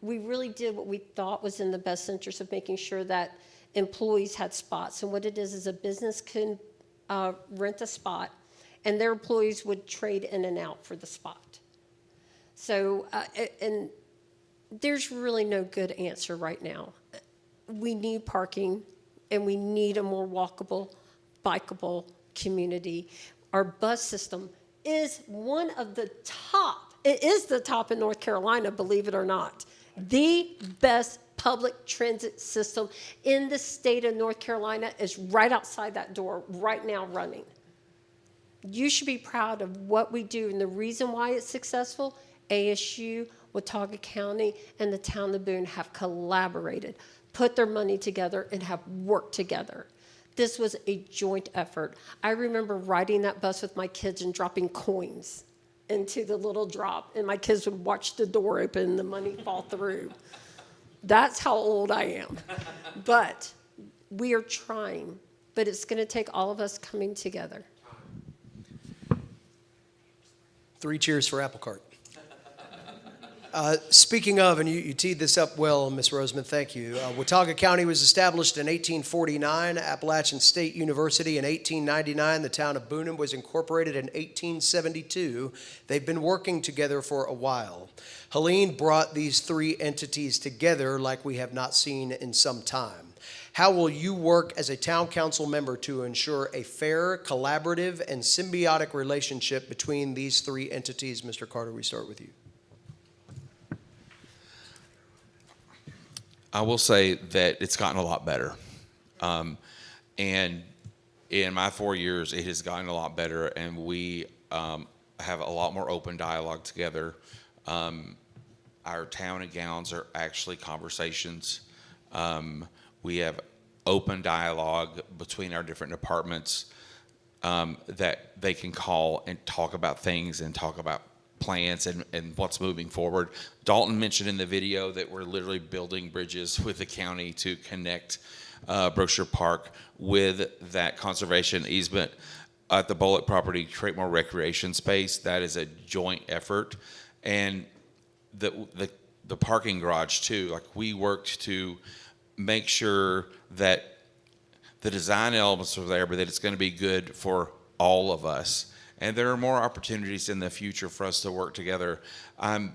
we really did what we thought was in the best interest of making sure that employees had spots. And what it is a business can rent a spot and their employees would trade in and out for the spot. So, and there's really no good answer right now. We need parking, and we need a more walkable, bikeable community. Our bus system is one of the top. It is the top in North Carolina, believe it or not. The best public transit system in the state of North Carolina is right outside that door right now running. You should be proud of what we do, and the reason why it's successful, ASU, Watauga County, and the town of Boone have collaborated, put their money together, and have worked together. This was a joint effort. I remember riding that bus with my kids and dropping coins into the little drop, and my kids would watch the door open and the money fall through. That's how old I am. But we are trying, but it's going to take all of us coming together. 3 cheers for Apple Cart. Speaking of, and you teed this up well, Ms. Roseman, thank you. Watauga County was established in 1849, Appalachian State University in 1899. The town of Boone was incorporated in 1872. They've been working together for a while. Helene brought these 3 entities together like we have not seen in some time. How will you work as a town council member to ensure a fair, collaborative, and symbiotic relationship between these 3 entities? Mr. Carter, we start with you. I will say that it's gotten a lot better. And in my 4 years, it has gotten a lot better, and we have a lot more open dialogue together. Our town and gowns are actually conversations. We have open dialogue between our different departments that they can call and talk about things and talk about plans and what's moving forward. Dalton mentioned in the video that we're literally building bridges with the county to connect Brookshire Park with that conservation easement at the Bullock property, create more recreation space. That is a joint effort. And the parking garage too, like we worked to make sure that the design elements are there, but that it's going to be good for all of us. And there are more opportunities in the future for us to work together. I'm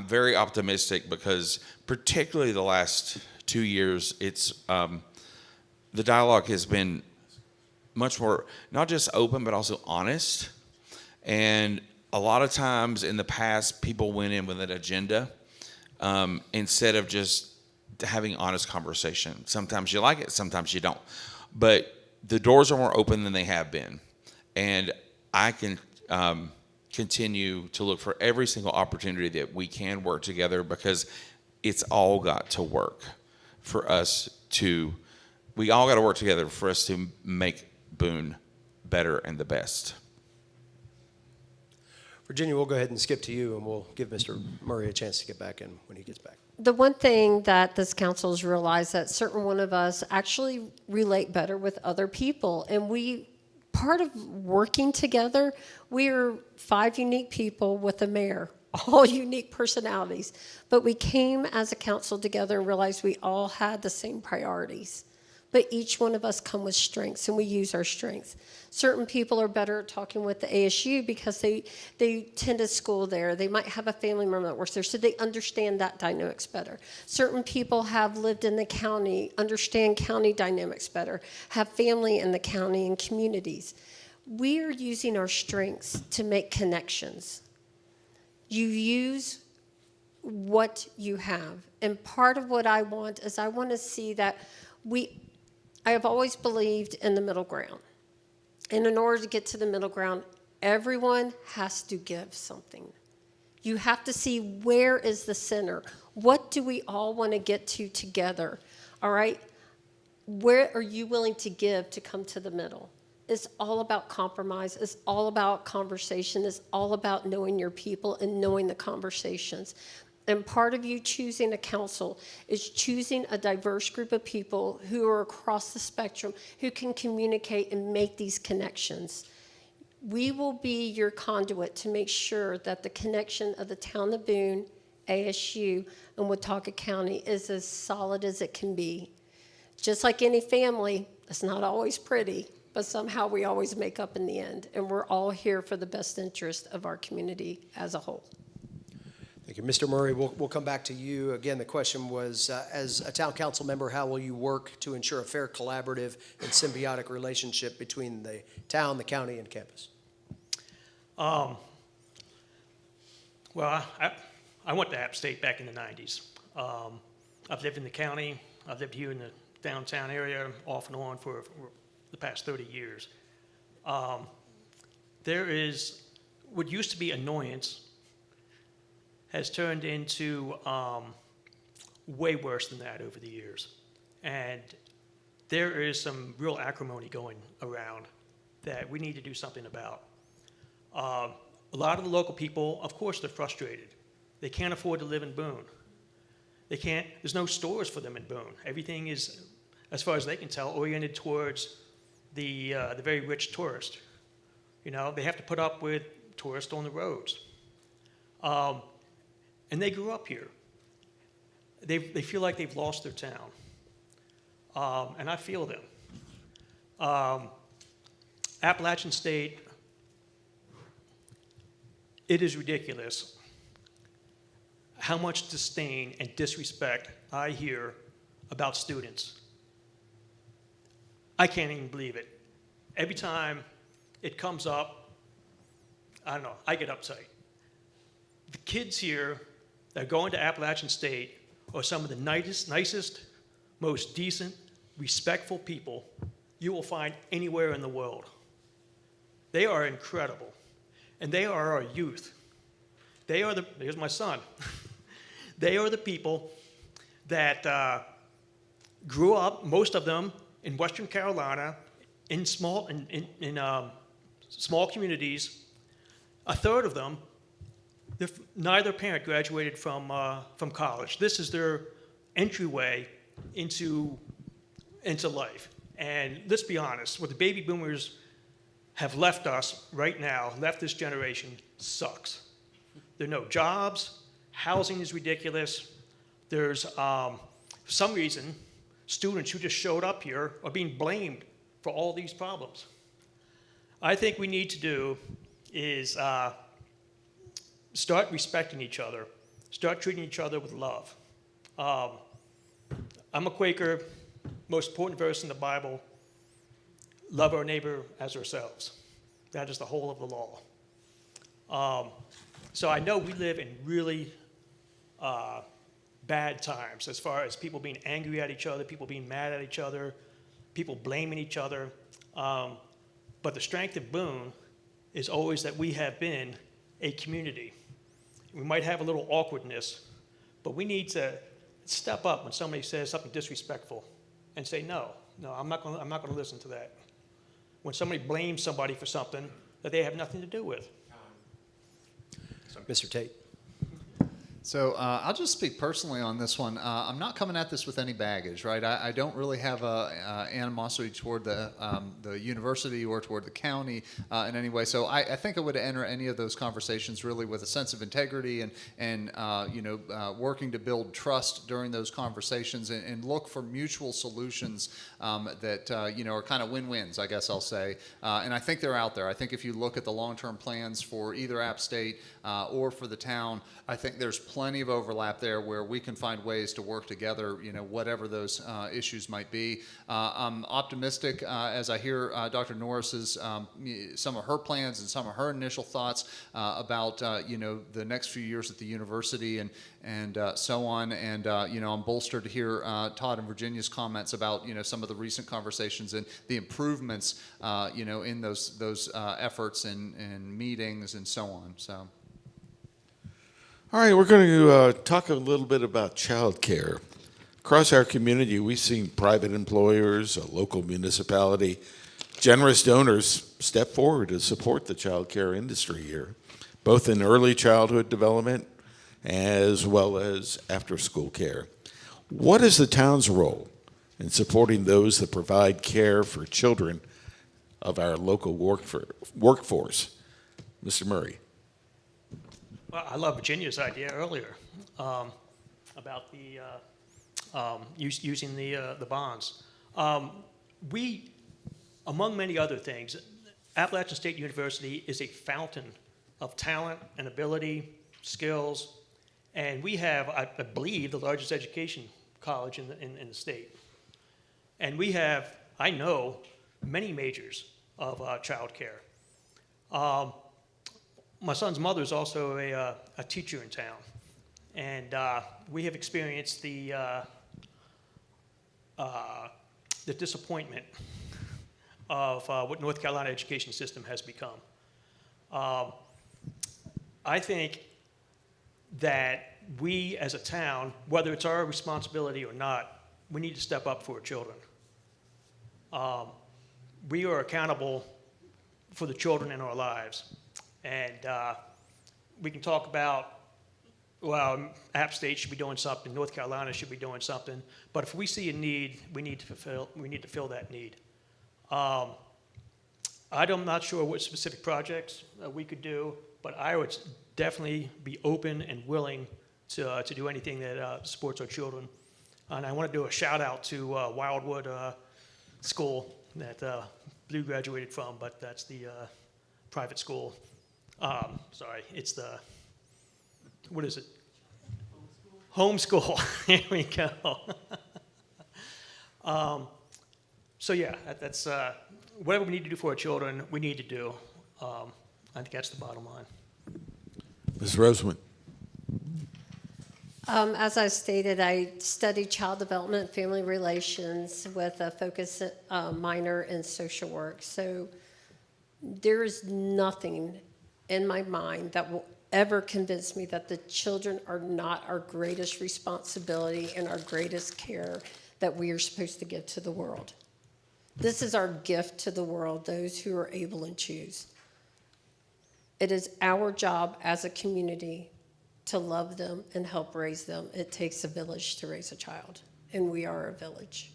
very optimistic because particularly the last 2 years, it's the dialogue has been much more not just open but also honest. And a lot of times in the past, people went in with an agenda instead of just having honest conversation. Sometimes you like it, sometimes you don't. But the doors are more open than they have been. And I can continue to look for every single opportunity that we can work together because it's all got to work for us to, we all got to work together for us to make Boone better and the best. Virginia, we'll go ahead and skip to you, and we'll give Mr. Murray a chance to get back in when he gets back. The one thing that this council has realized that certain one of us actually relate better with other people, and part of working together, we are 5 unique people with a mayor all unique personalities, but we came as a council together and realized we all had the same priorities. But each one of us come with strengths, and we use our strengths. Certain people are better at talking with the ASU because they attended school there. They might have a family member that works there, so they understand that dynamics better. Certain people have lived in the county, understand county dynamics better, have family in the county and communities. We are using our strengths to make connections. You use what you have. And part of what I want is I want to see that I have always believed in the middle ground. And in order to get to the middle ground, everyone has to give something. You have to see where is the center. What do we all want to get to together? All right? Where are you willing to give to come to the middle? It's all about compromise. It's all about conversation. It's all about knowing your people and knowing the conversations. And part of you choosing a council is choosing a diverse group of people who are across the spectrum, who can communicate and make these connections. We will be your conduit to make sure that the connection of the town of Boone, ASU, and Watauga County is as solid as it can be. Just like any family, it's not always pretty, but somehow we always make up in the end. And we're all here for the best interest of our community as a whole. Thank you. Mr. Murray, we'll come back to you. Again, the question was, as a town council member, how will you work to ensure a fair, collaborative, and symbiotic relationship between the town, the county, and campus? Well, I went to App State back in the 90s. I've lived in the county. I've lived here in the downtown area off and on for the past 30 years. There is what used to be annoyance has turned into way worse than that over the years. And there is some real acrimony going around that we need to do something about. A lot of the local people, of course, they're frustrated. They can't afford to live in Boone. There's no stores for them in Boone. Everything is, as far as they can tell, oriented towards the very rich tourist. You know, they have to put up with tourists on the roads. And they grew up here. They feel like they've lost their town. And I feel them. Appalachian State, it is ridiculous how much disdain and disrespect I hear about students. I can't even believe it. Every time it comes up, I don't know, I get uptight. The kids here that are going to Appalachian State are some of the nicest, most decent, respectful people you will find anywhere in the world. They are incredible. And they are our youth. Here's my son. They are the people that grew up, most of them, in Western Carolina, in small communities. A third of them, neither parent graduated from college. This is their entryway into life. And let's be honest, what the baby boomers have left us right now, left this generation, sucks. There are no jobs. Housing is ridiculous. There's, for some reason, students who just showed up here are being blamed for all these problems. I think we need to do is start respecting each other, start treating each other with love. I'm a Quaker. Most important verse in the Bible, love our neighbor as ourselves. That is the whole of the law. So I know we live in really bad times as far as people being angry at each other, people being mad at each other, people blaming each other. But the strength of Boone is always that we have been a community. We might have a little awkwardness, but we need to step up when somebody says something disrespectful and say, no, I'm not going to listen to that. When somebody blames somebody for something that they have nothing to do with. Mr. Tait. So I'll just speak personally on this one. I'm not coming at this with any baggage, right? I don't really have a animosity toward the university or toward the county in any way. So I think I would enter any of those conversations really with a sense of integrity and working to build trust during those conversations and look for mutual solutions that are kind of win-wins, I guess I'll say. And I think they're out there. I think if you look at the long-term plans for either App State or for the town, I think there's plenty of overlap there where we can find ways to work together, whatever those issues might be. I'm optimistic as I hear Dr. Norris's, some of her plans and some of her initial thoughts about, the next few years at the university and so on. And, I'm bolstered to hear Todd and Virginia's comments about, some of the recent conversations and the improvements, in those efforts and meetings and so on. So. All right, we're going to talk a little bit about child care. Across our community, we've seen private employers, a local municipality, generous donors step forward to support the child care industry here, both in early childhood development as well as after-school care. What is the town's role in supporting those that provide care for children of our local workforce? Mr. Murray. Well, I love Virginia's idea earlier about the using the bonds. We, among many other things, Appalachian State University is a fountain of talent and ability, skills, and we have, I believe, the largest education college in the state. And we have, I know, many majors of child care. My son's mother is also a teacher in town, and we have experienced the disappointment of what North Carolina education system has become. I think that we as a town, whether it's our responsibility or not, we need to step up for our children. We are accountable for the children in our lives. And we can talk about, well, App State should be doing something, North Carolina should be doing something, but if we see a need, we need to fill that need. I'm not sure what specific projects we could do, but I would definitely be open and willing to do anything that supports our children. And I want to do a shout out to Wildwood School that Blue graduated from, but that's the private school. Sorry, it's the, what is it? Homeschool. Here we go. So yeah, that's whatever we need to do for our children, we need to do. I think that's the bottom line. Ms. Roseman. As I stated, I studied child development, family relations with a focus minor in social work. So there is nothing in my mind that will ever convince me that the children are not our greatest responsibility and our greatest care that we are supposed to give to the world. This is our gift to the world, those who are able and choose. It is our job as a community to love them and help raise them. It takes a village to raise a child, and we are a village.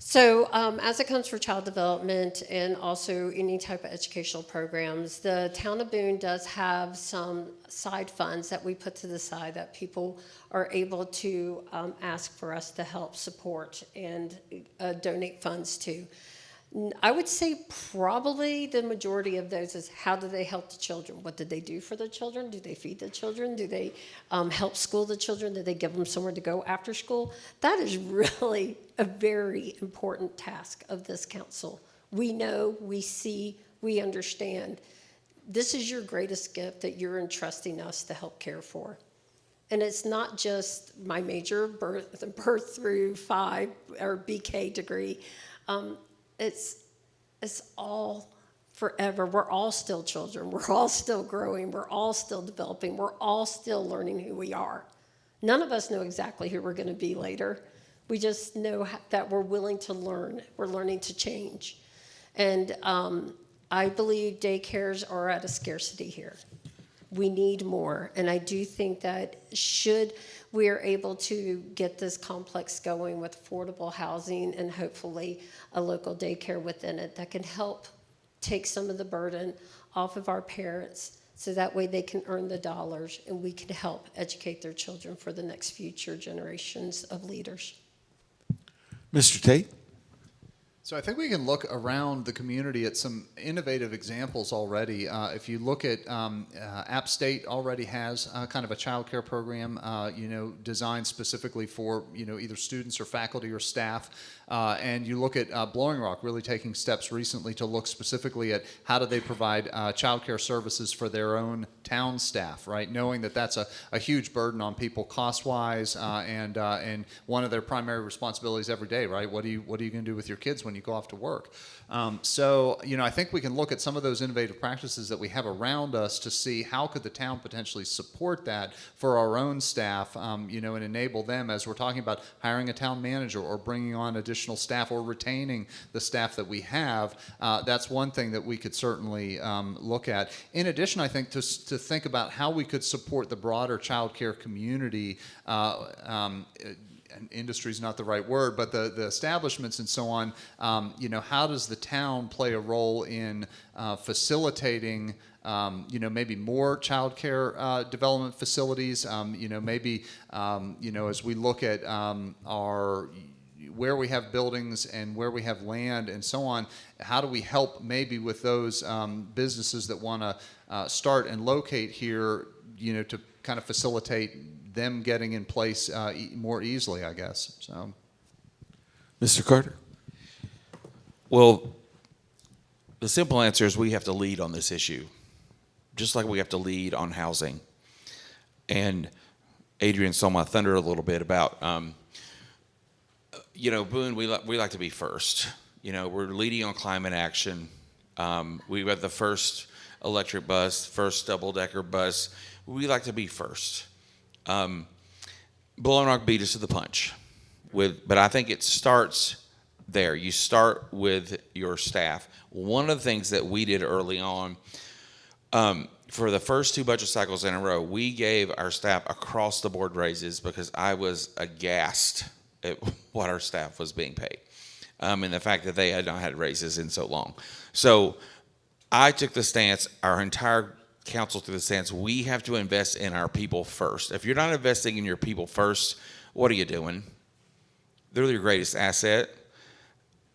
So as it comes for child development and also any type of educational programs, the town of Boone does have some side funds that we put to the side that people are able to ask for us to help support and donate funds to. I would say probably the majority of those is how do they help the children? What did they do for the children? Do they feed the children? Do they help school the children? Do they give them somewhere to go after school? That is really a very important task of this council. We know, we see, we understand. This is your greatest gift that you're entrusting us to help care for. And it's not just my major birth through 5 or BK degree. It's all forever. We're all still children. We're all still growing. We're all still developing. We're all still learning who we are. None of us know exactly who we're going to be later. We just know that we're willing to learn. We're learning to change. And I believe daycares are at a scarcity here. We need more. And I do think that should we are able to get this complex going with affordable housing and hopefully a local daycare within it that can help take some of the burden off of our parents so that way they can earn the dollars and we can help educate their children for the next future generations of leaders. Mr. Tait? So I think we can look around the community at some innovative examples already. If you look at App State already has kind of a child care program, designed specifically for, either students or faculty or staff. And you look at Blowing Rock really taking steps recently to look specifically at how do they provide child care services for their own town staff, right? Knowing that that's a huge burden on people cost-wise and one of their primary responsibilities every day, right? What are you going to do with your kids when you go off to work? I think we can look at some of those innovative practices that we have around us to see how could the town potentially support that for our own staff, and enable them as we're talking about hiring a town manager or bringing on additional staff or retaining the staff that we have. That's one thing that we could certainly look at. In addition, I think to think about how we could support the broader child care community, and industry is not the right word, but the establishments and so on, how does the town play a role in facilitating maybe more child care development facilities, maybe as we look at where we have buildings and where we have land and so on, how do we help maybe with those businesses that want to start and locate here, to kind of facilitate them getting in place more easily, I guess. So, Mr. Carter? Well, the simple answer is we have to lead on this issue, just like we have to lead on housing. And Adrian stole my thunder a little bit about, Boone, we like to be first. We're leading on climate action. We have the first electric bus, first double-decker bus. We like to be first. Blowing Rock beat us to the punch, but I think it starts there. You start with your staff. One of the things that we did early on, for the first 2 budget cycles in a row, we gave our staff across the board raises because I was aghast at what our staff was being paid, and the fact that they had not had raises in so long. So I took the stance, our entire council to the stance, we have to invest in our people first. If you're not investing in your people first, what are you doing? They're your greatest asset.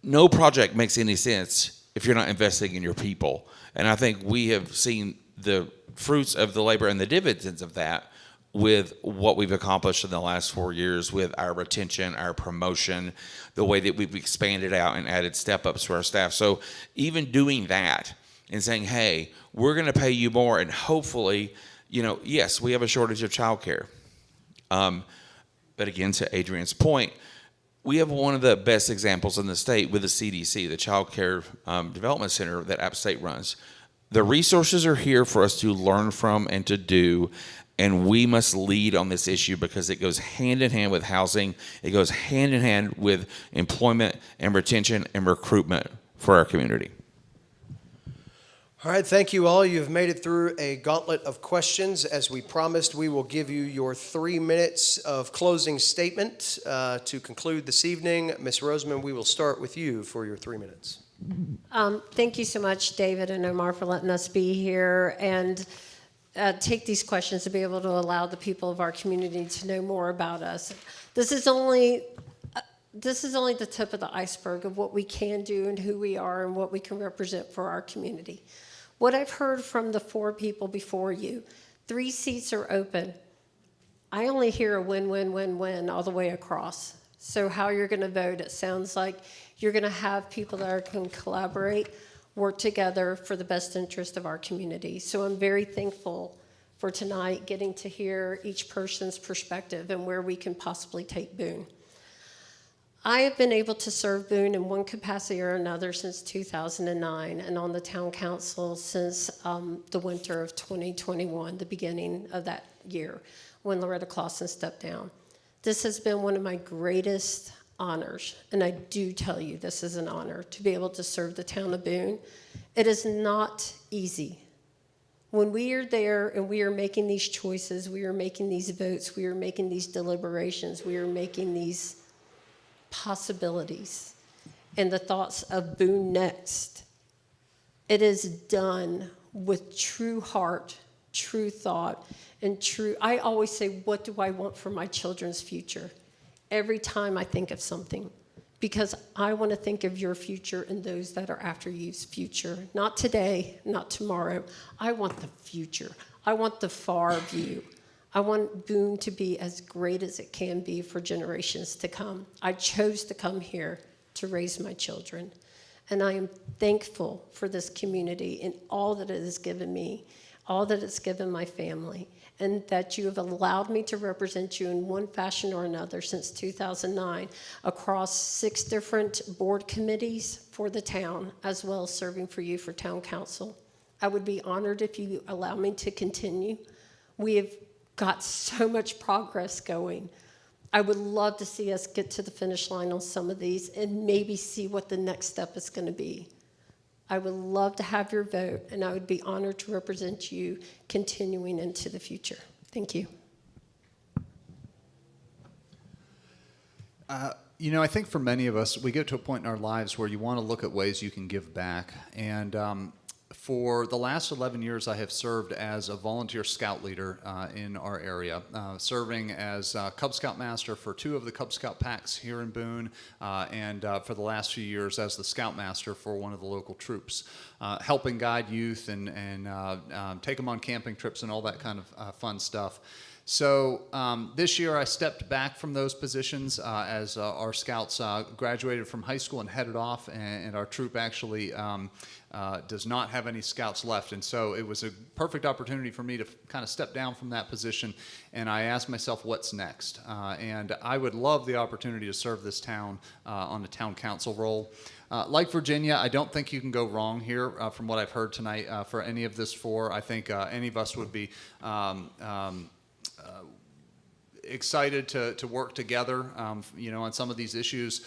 No project makes any sense if you're not investing in your people. And I think we have seen the fruits of the labor and the dividends of that with what we've accomplished in the last 4 years with our retention, our promotion, the way that we've expanded out and added step-ups to our staff. So even doing that and saying, hey, we're going to pay you more, and hopefully, yes, we have a shortage of childcare. But again, to Adrian's point, we have one of the best examples in the state with the CDC, the Child Care Development Center that App State runs. The resources are here for us to learn from and to do, and we must lead on this issue because it goes hand in hand with housing. It goes hand in hand with employment and retention and recruitment for our community. All right, thank you all. You've made it through a gauntlet of questions. As we promised, we will give you your 3 minutes of closing statement to conclude this evening. Ms. Roseman, we will start with you for your 3 minutes. Thank you so much, David and Omar, for letting us be here and take these questions to be able to allow the people of our community to know more about us. This is only the tip of the iceberg of what we can do and who we are and what we can represent for our community. What I've heard from the 4 people before you, 3 seats are open. I only hear a win, win, win, win all the way across. So how you're going to vote, it sounds like you're going to have people that can collaborate, work together for the best interest of our community. So I'm very thankful for tonight getting to hear each person's perspective and where we can possibly take Boone. I have been able to serve Boone in one capacity or another since 2009 and on the town council since the winter of 2021, the beginning of that year when Loretta Clausen stepped down. This has been one of my greatest honors, and I do tell you this is an honor to be able to serve the town of Boone. It is not easy. When we are there and we are making these choices, we are making these votes, we are making these deliberations, we are making these possibilities and the thoughts of Boone next, it is done with true heart, true thought, and true. I always say, what do I want for my children's future? Every time I think of something, because I want to think of your future and those that are after you's future. Not today, not tomorrow. I want the future. I want the far view. I want Boone to be as great as it can be for generations to come. I chose to come here to raise my children, and I am thankful for this community and all that it has given me, all that it's given my family, and that you have allowed me to represent you in one fashion or another since 2009 across 6 different board committees for the town, as well as serving for you for town council. I would be honored if you allow me to continue. We have got so much progress going. I would love to see us get to the finish line on some of these and maybe see what the next step is going to be. I would love to have your vote, and I would be honored to represent you continuing into the future. Thank you. I think for many of us, we get to a point in our lives where you want to look at ways you can give back. And for the last 11 years, I have served as a volunteer scout leader in our area, serving as Cub Scout Master for 2 of the Cub Scout packs here in Boone, and for the last few years as the Scout Master for one of the local troops, helping guide youth and take them on camping trips and all that kind of fun stuff. So this year I stepped back from those positions as our scouts graduated from high school and headed off, and our troop actually does not have any scouts left. And so it was a perfect opportunity for me to kind of step down from that position, and I asked myself, what's next? And I would love the opportunity to serve this town on the town council role. Like Virginia, I don't think you can go wrong here from what I've heard tonight for any of this 4. I think any of us would be excited to work together, on some of these issues,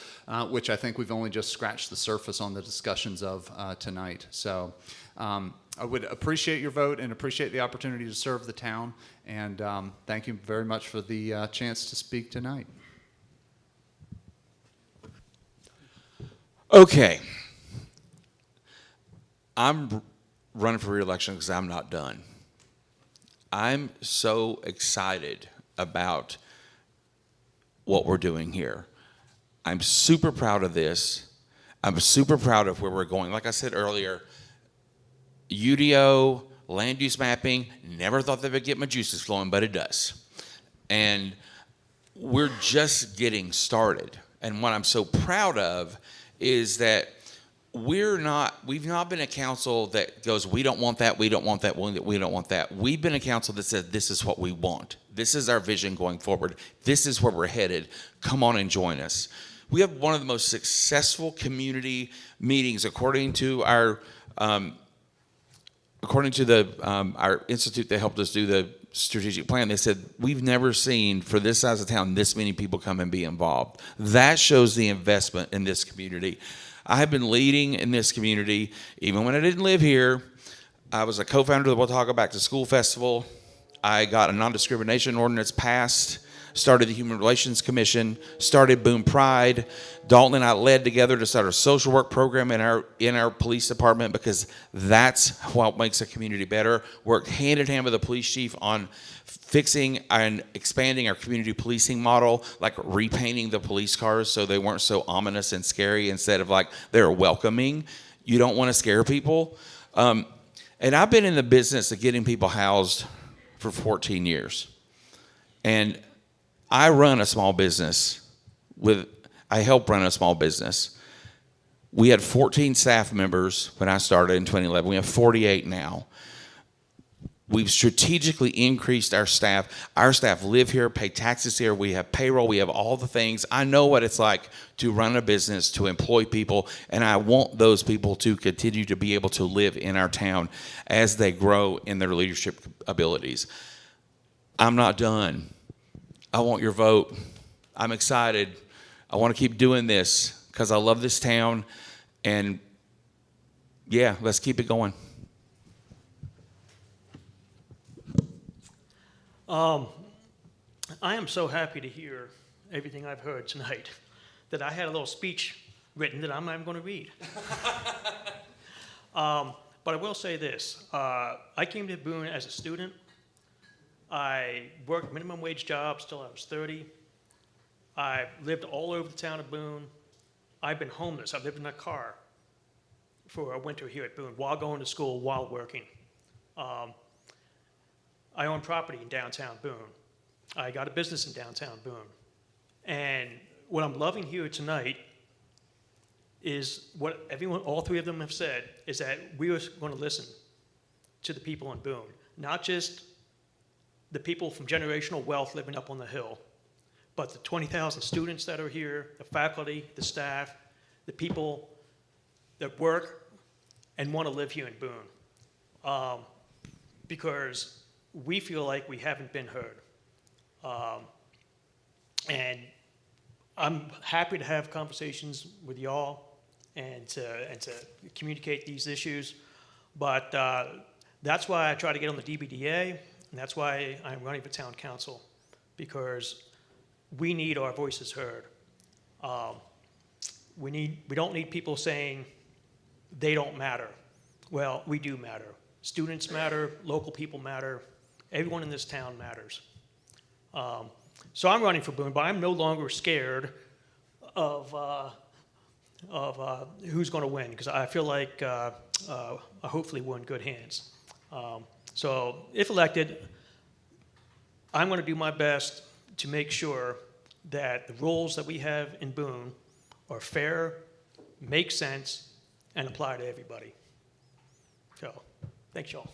which I think we've only just scratched the surface on the discussions of tonight. So I would appreciate your vote and appreciate the opportunity to serve the town. And thank you very much for the chance to speak tonight. Okay. I'm running for re-election because I'm not done. I'm so excited about what we're doing here. I'm super proud of this. I'm super proud of where we're going. Like I said earlier, UDO, land use mapping, never thought that would get my juices flowing, but it does. And we're just getting started. And what I'm so proud of is that we've not been a council that goes, we don't want that, we don't want that, we don't want that. We've been a council that said, this is what we want. This is our vision going forward. This is where we're headed. Come on and join us. We have one of the most successful community meetings according to our institute that helped us do the strategic plan. They said, we've never seen for this size of town this many people come and be involved. That shows the investment in this community. I have been leading in this community, even when I didn't live here. I was a co-founder of the Watauga Back to School Festival. I got a non-discrimination ordinance passed, started the Human Relations Commission, started Boone Pride. Dalton and I led together to start a social work program in our police department because that's what makes a community better. Worked hand in hand with the police chief on fixing and expanding our community policing model, like repainting the police cars so they weren't so ominous and scary instead of like they're welcoming. You don't want to scare people. And I've been in the business of getting people housed for 14 years. And I run a small business I help run a small business. We had 14 staff members when I started in 2011. We have 48 now. We've strategically increased our staff. Our staff live here, pay taxes here. We have payroll. We have all the things. I know what it's like to run a business, to employ people, and I want those people to continue to be able to live in our town as they grow in their leadership abilities. I'm not done. I want your vote. I'm excited. I want to keep doing this because I love this town, and yeah, let's keep it going. I am so happy to hear everything I've heard tonight that I had a little speech written that I'm not even going to read. But I will say this. I came to Boone as a student. I worked minimum wage jobs till I was 30. I've lived all over the town of Boone. I've been homeless. I've lived in a car for a winter here at Boone while going to school, while working. I own property in downtown Boone. I got a business in downtown Boone. And what I'm loving here tonight is what everyone, all three of them have said, is that we are going to listen to the people in Boone, not just the people from generational wealth living up on the hill, but the 20,000 students that are here, the faculty, the staff, the people that work and want to live here in Boone. Because we feel like we haven't been heard. And I'm happy to have conversations with y'all and to communicate these issues. But that's why I try to get on the DBDA, and that's why I'm running for town council, because we need our voices heard. We don't need people saying they don't matter. Well, we do matter. Students matter, local people matter, everyone in this town matters. So I'm running for Boone, but I'm no longer scared of who's going to win, because I feel like hopefully we're in good hands. So if elected, I'm going to do my best to make sure that the rules that we have in Boone are fair, make sense, and apply to everybody. So, thanks, y'all.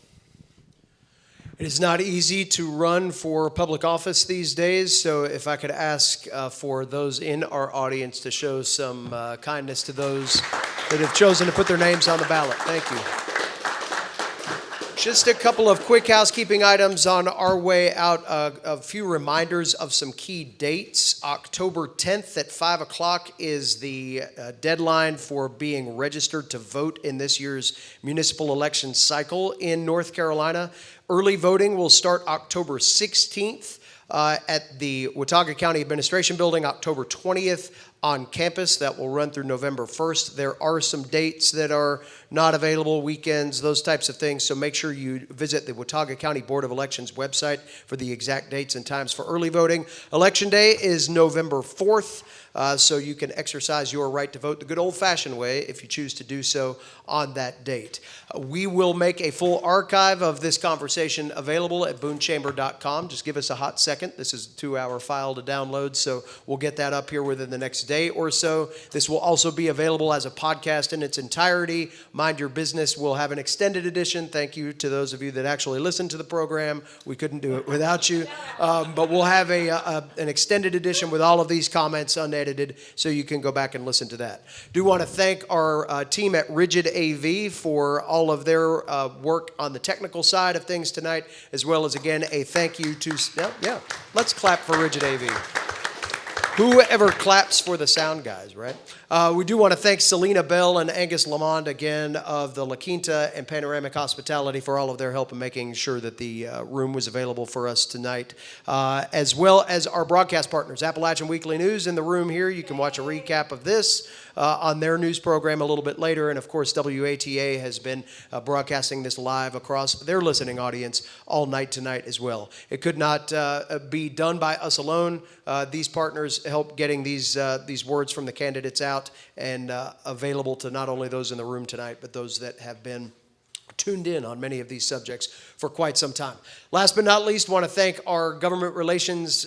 It is not easy to run for public office these days, so if I could ask for those in our audience to show some kindness to those that have chosen to put their names on the ballot. Thank you. Just a couple of quick housekeeping items on our way out. A few reminders of some key dates. October 10th at 5 o'clock is the deadline for being registered to vote in this year's municipal election cycle in North Carolina. Early voting will start October 16th at the Watauga County Administration Building, October 20th on campus. That will run through November 1st. There are some dates that are not available, weekends, those types of things, so make sure you visit the Watauga County Board of Elections website for the exact dates and times for early voting. Election Day is November 4th. So you can exercise your right to vote the good old-fashioned way if you choose to do so on that date. We will make a full archive of this conversation available at boonechamber.com. Just give us a hot second. This is a 2-hour file to download, so we'll get that up here within the next day or so. This will also be available as a podcast in its entirety. Mind Your Business will have an extended edition. Thank you to those of you that actually listen to the program. We couldn't do it without you. But we'll have an extended edition with all of these comments unedited, so you can go back and listen to that. Do want to thank our team at Rigid AV for all of their work on the technical side of things tonight, as well as, again, a thank you to, let's clap for Rigid AV. Whoever claps for the sound guys, right? We do want to thank Selena Bell and Angus Lamond again of the La Quinta and Panoramic Hospitality for all of their help in making sure that the room was available for us tonight, as well as our broadcast partners, Appalachian Weekly News in the room here. You can watch a recap of this on their news program a little bit later, and of course WATA has been broadcasting this live across their listening audience all night tonight as well. It could not be done by us alone. These partners help getting these words from the candidates out and available to not only those in the room tonight, but those that have been tuned in on many of these subjects for quite some time. Last but not least, want to thank our government relations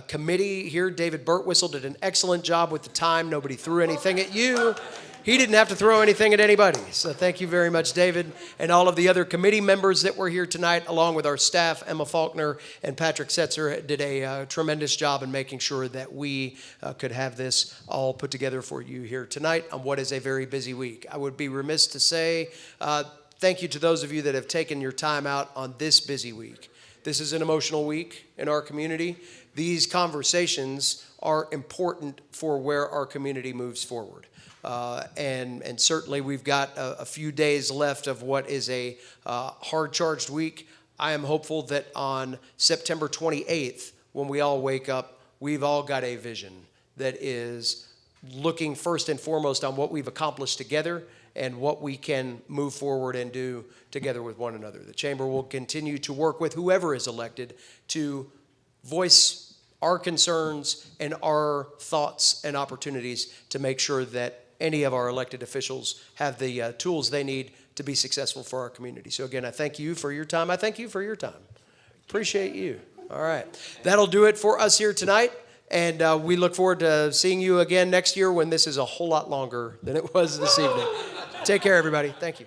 committee here. David Burtwhistle did an excellent job with the time. Nobody threw anything at you. He didn't have to throw anything at anybody. So thank you very much, David, and all of the other committee members that were here tonight, along with our staff. Emma Faulkner and Patrick Setzer did a tremendous job in making sure that we could have this all put together for you here tonight on what is a very busy week. I would be remiss to say thank you to those of you that have taken your time out on this busy week. This is an emotional week in our community. These conversations are important for where our community moves forward. And certainly we've got a few days left of what is a hard-charged week. I am hopeful that on September 28th, when we all wake up, we've all got a vision that is looking first and foremost on what we've accomplished together and what we can move forward and do together with one another. The Chamber will continue to work with whoever is elected to voice our concerns and our thoughts and opportunities to make sure that any of our elected officials have the tools they need to be successful for our community. So again, I thank you for your time. I thank you for your time. Appreciate you. All right. That'll do it for us here tonight. And we look forward to seeing you again next year when this is a whole lot longer than it was this evening. Take care, everybody. Thank you.